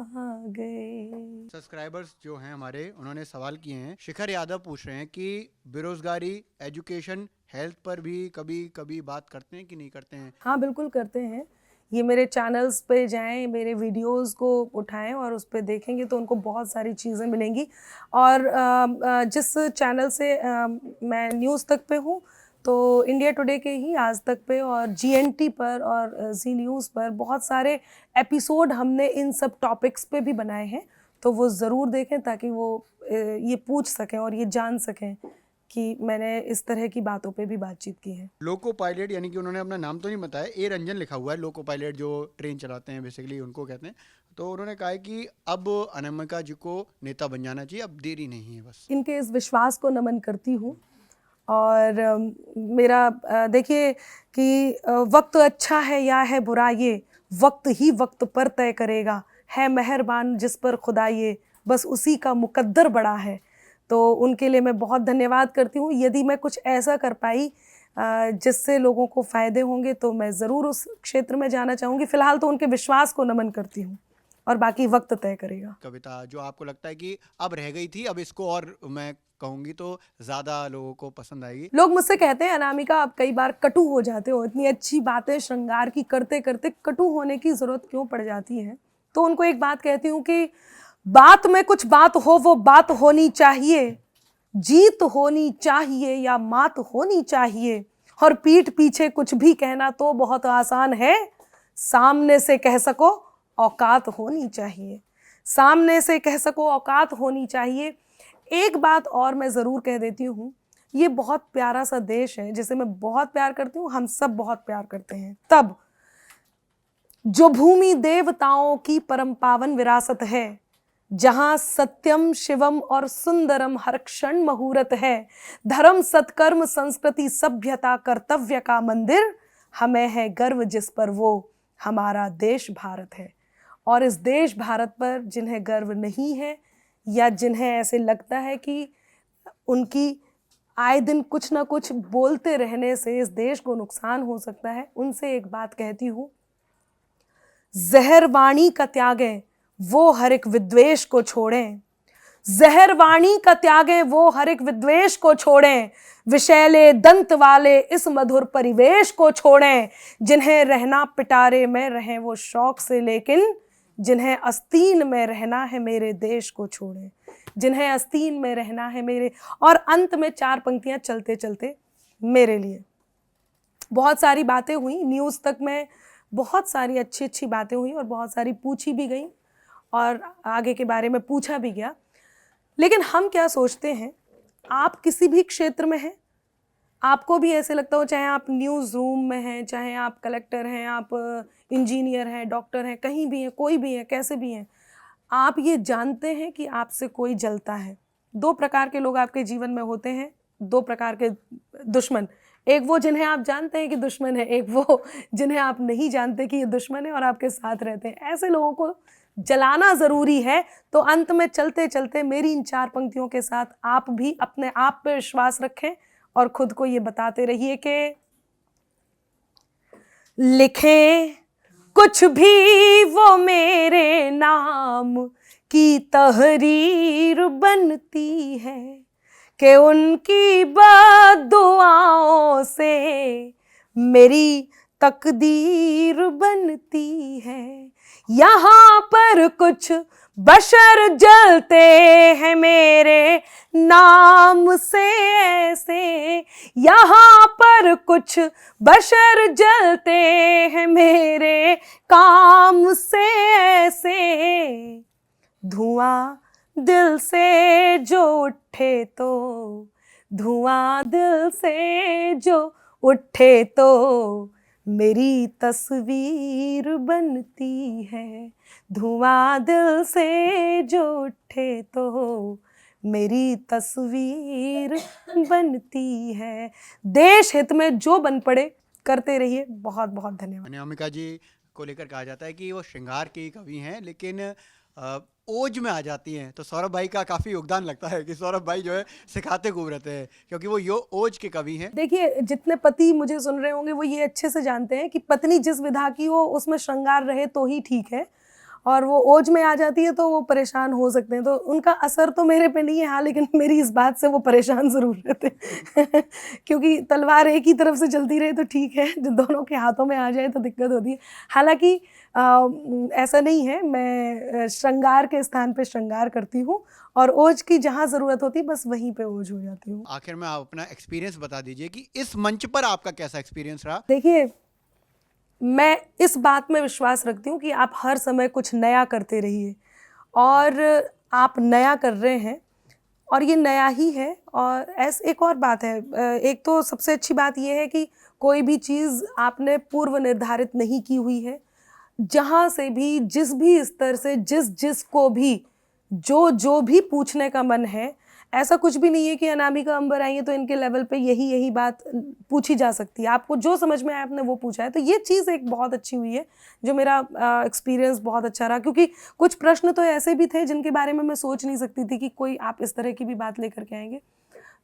गए। सब्सक्राइबर्स जो हैं हमारे, उन्होंने सवाल किए हैं। शिखर यादव पूछ रहे हैं कि बेरोजगारी, एजुकेशन, हेल्थ पर भी कभी कभी बात करते हैं कि नहीं करते हैं? हाँ, बिल्कुल करते हैं। ये मेरे चैनल्स पे जाएं, मेरे वीडियोस को उठाएं और उस पे देखेंगे तो उनको बहुत सारी चीज़ें मिलेंगी। और जिस चैनल से मैं न्यूज़ तक पे हूँ, तो इंडिया टुडे के ही आज तक पे और GNT पर और जी न्यूज़ पर बहुत सारे एपिसोड हमने इन सब टॉपिक्स पे भी बनाए हैं, तो वो ज़रूर देखें ताकि वो ये पूछ सकें और ये जान सकें कि मैंने इस तरह की बातों पे भी बातचीत की है। लोको पायलट, यानी कि उन्होंने अपना नाम तो नहीं बताया, ए रंजन लिखा हुआ है। लोको पायलट जो ट्रेन चलाते हैं बेसिकली उनको कहते हैं। तो उन्होंने कहा है कि अब अनामिका जी को नेता बन जाना चाहिए, अब देरी नहीं है बस। इनके इस विश्वास को नमन करती हूँ। और मेरा देखिए कि वक्त अच्छा है या है बुरा, ये वक्त ही वक्त पर तय करेगा। है मेहरबान जिस पर खुदा, ये बस उसी का मुकद्दर बड़ा है। तो उनके लिए मैं बहुत धन्यवाद करती हूँ। यदि मैं कुछ ऐसा कर पाई जिससे लोगों को फ़ायदे होंगे तो मैं ज़रूर उस क्षेत्र में जाना चाहूँगी। फ़िलहाल तो उनके विश्वास को नमन करती हूँ और बाकी वक्त तय करेगा। कविता जो आपको लगता है कि अब रह गई थी, अब इसको और मैं कहूँगी तो ज़्यादा लोगों को पसंद आएगी? लोग मुझसे कहते हैं अनामिका आप कई बार कटु हो जाते हो, इतनी अच्छी बातें श्रृंगार की करते करते कटु होने की ज़रूरत क्यों पड़ जाती है? तो उनको एक बात कहती हूँ कि बात में कुछ बात हो, वो बात होनी चाहिए। जीत होनी चाहिए या मात होनी चाहिए। और पीठ पीछे कुछ भी कहना तो बहुत आसान है, सामने से कह सको औकात होनी चाहिए। सामने से कह सको औकात होनी चाहिए। एक बात और मैं ज़रूर कह देती हूँ, ये बहुत प्यारा सा देश है जिसे मैं बहुत प्यार करती हूँ, हम सब बहुत प्यार करते हैं। तब जो भूमि देवताओं की परम पावन विरासत है, जहाँ सत्यम शिवम और सुंदरम हर क्षण मुहूर्त है, धर्म सत्कर्म संस्कृति सभ्यता कर्तव्य का मंदिर, हमें है गर्व जिस पर वो हमारा देश भारत है। और इस देश भारत पर जिन्हें गर्व नहीं है या जिन्हें ऐसे लगता है कि उनकी आए दिन कुछ ना कुछ बोलते रहने से इस देश को नुकसान हो सकता है, उनसे एक बात कहती हूँ, जहर वाणी का त्यागें वो हर एक विद्वेष को छोड़ें। जहर वाणी का त्यागें वो हर एक विद्वेष को छोड़ें। विषैले दंत वाले इस मधुर परिवेश को छोड़ें। जिन्हें रहना पिटारे में रहें वो शौक से, लेकिन जिन्हें आस्तीन में रहना है मेरे देश को छोड़ें। जिन्हें आस्तीन में रहना है मेरे, और अंत में 4 पंक्तियां चलते चलते मेरे लिए। बहुत सारी बातें हुई न्यूज़ तक में, बहुत सारी अच्छी अच्छी बातें हुई और बहुत सारी पूछी भी गई और आगे के बारे में पूछा भी गया। लेकिन हम क्या सोचते हैं, आप किसी भी क्षेत्र में हैं, आपको भी ऐसे लगता हो, चाहे आप न्यूज़ रूम में हैं, चाहे आप कलेक्टर हैं, आप इंजीनियर हैं, डॉक्टर हैं, कहीं भी हैं, कोई भी हैं, कैसे भी हैं, आप ये जानते हैं कि आपसे कोई जलता है। 2 प्रकार के लोग आपके जीवन में होते हैं, 2 प्रकार के दुश्मन। एक वो जिन्हें आप जानते हैं कि दुश्मन है, एक वो जिन्हें आप नहीं जानते कि ये दुश्मन है और आपके साथ रहते हैं। ऐसे लोगों को जलाना ज़रूरी है। तो अंत में चलते चलते मेरी इन 4 पंक्तियों के साथ आप भी अपने आप पे विश्वास रखें और खुद को ये बताते रहिए कि लिखें कुछ भी वो मेरे नाम की तहरीर बनती है, कि उनकी बद्दुआओं से मेरी तकदीर बनती है। यहाँ पर कुछ बशर जलते हैं मेरे नाम से ऐसे यहाँ पर कुछ बशर जलते हैं मेरे काम से ऐसे, धुआं दिल से जो उठे तो, धुआं दिल से जो उठे तो मेरी तस्वीर बनती है, धुआं दिल से जो उठे तो मेरी तस्वीर बनती है। देश हित में जो बन पड़े करते रहिए। बहुत बहुत धन्यवाद। अनामिका जी को लेकर कहा जाता है कि वो श्रृंगार की कवि हैं, लेकिन ओज में आ जाती हैं, तो सौरभ भाई का काफ़ी योगदान लगता है कि सौरभ भाई जो है सिखाते खूब रहते हैं, क्योंकि वो ओज के कवि हैं। देखिए, जितने पति मुझे सुन रहे होंगे वो ये अच्छे से जानते हैं कि पत्नी जिस विधा की हो उसमें श्रृंगार रहे तो ही ठीक है, और वो ओज में आ जाती है तो वो परेशान हो सकते हैं। तो उनका असर तो मेरे पे नहीं है, हाँ, लेकिन मेरी इस बात से वो परेशान ज़रूर रहते हैं क्योंकि तलवार एक ही तरफ से चलती रहे तो ठीक है, जब दोनों के हाथों में आ जाए तो दिक्कत होती है। हालांकि ऐसा नहीं है, मैं श्रृंगार के स्थान पे श्रृंगार करती हूँ और ओज की जहाँ ज़रूरत होती है बस वहीं पे ओज हो जाती हूँ। आखिर में आप अपना एक्सपीरियंस बता दीजिए कि इस मंच पर आपका कैसा एक्सपीरियंस रहा। देखिए, मैं इस बात में विश्वास रखती हूँ कि आप हर समय कुछ नया करते रहिए, और आप नया कर रहे हैं और ये नया ही है। और एक और बात है, एक तो सबसे अच्छी बात ये है कि कोई भी चीज़ आपने पूर्व निर्धारित नहीं की हुई है। जहाँ से भी, जिस भी स्तर से, जिस को भी जो भी पूछने का मन है, ऐसा कुछ भी नहीं है कि अनामिका अंबर आई है तो इनके लेवल पे यही बात पूछी जा सकती है। आपको जो समझ में आया आपने वो पूछा है, तो ये चीज़ एक बहुत अच्छी हुई है, जो मेरा एक्सपीरियंस बहुत अच्छा रहा। क्योंकि कुछ प्रश्न तो ऐसे भी थे जिनके बारे में मैं सोच नहीं सकती थी कि कोई आप इस तरह की भी बात लेकर के आएंगे,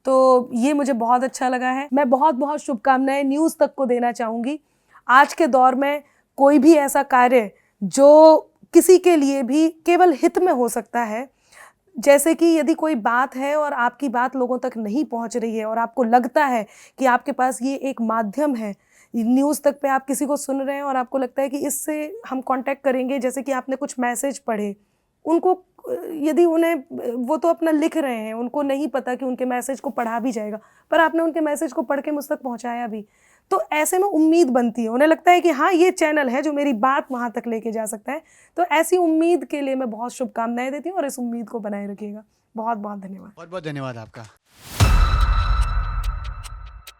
तो ये मुझे बहुत अच्छा लगा है। मैं बहुत बहुत शुभकामनाएं न्यूज़ तक को देना चाहूँगी। आज के दौर में कोई भी ऐसा कार्य जो किसी के लिए भी केवल हित में हो सकता है, जैसे कि यदि कोई बात है और आपकी बात लोगों तक नहीं पहुंच रही है और आपको लगता है कि आपके पास ये एक माध्यम है, न्यूज़ तक पे आप किसी को सुन रहे हैं और आपको लगता है कि इससे हम कांटेक्ट करेंगे, जैसे कि आपने कुछ मैसेज पढ़े, उनको यदि उन्हें, वो तो अपना लिख रहे हैं, उनको नहीं पता कि उनके मैसेज को पढ़ा भी जाएगा, पर आपने उनके मैसेज को पढ़ के मुझ तक पहुँचाया भी, तो ऐसे में उम्मीद बनती है, उन्हें लगता है कि हाँ, ये चैनल है जो मेरी बात वहाँ तक लेके जा सकता है। तो ऐसी उम्मीद के लिए मैं बहुत शुभकामनाएं देती हूँ और इस उम्मीद को बनाए रखिएगा। बहुत बहुत धन्यवाद। बहुत बहुत धन्यवाद आपका।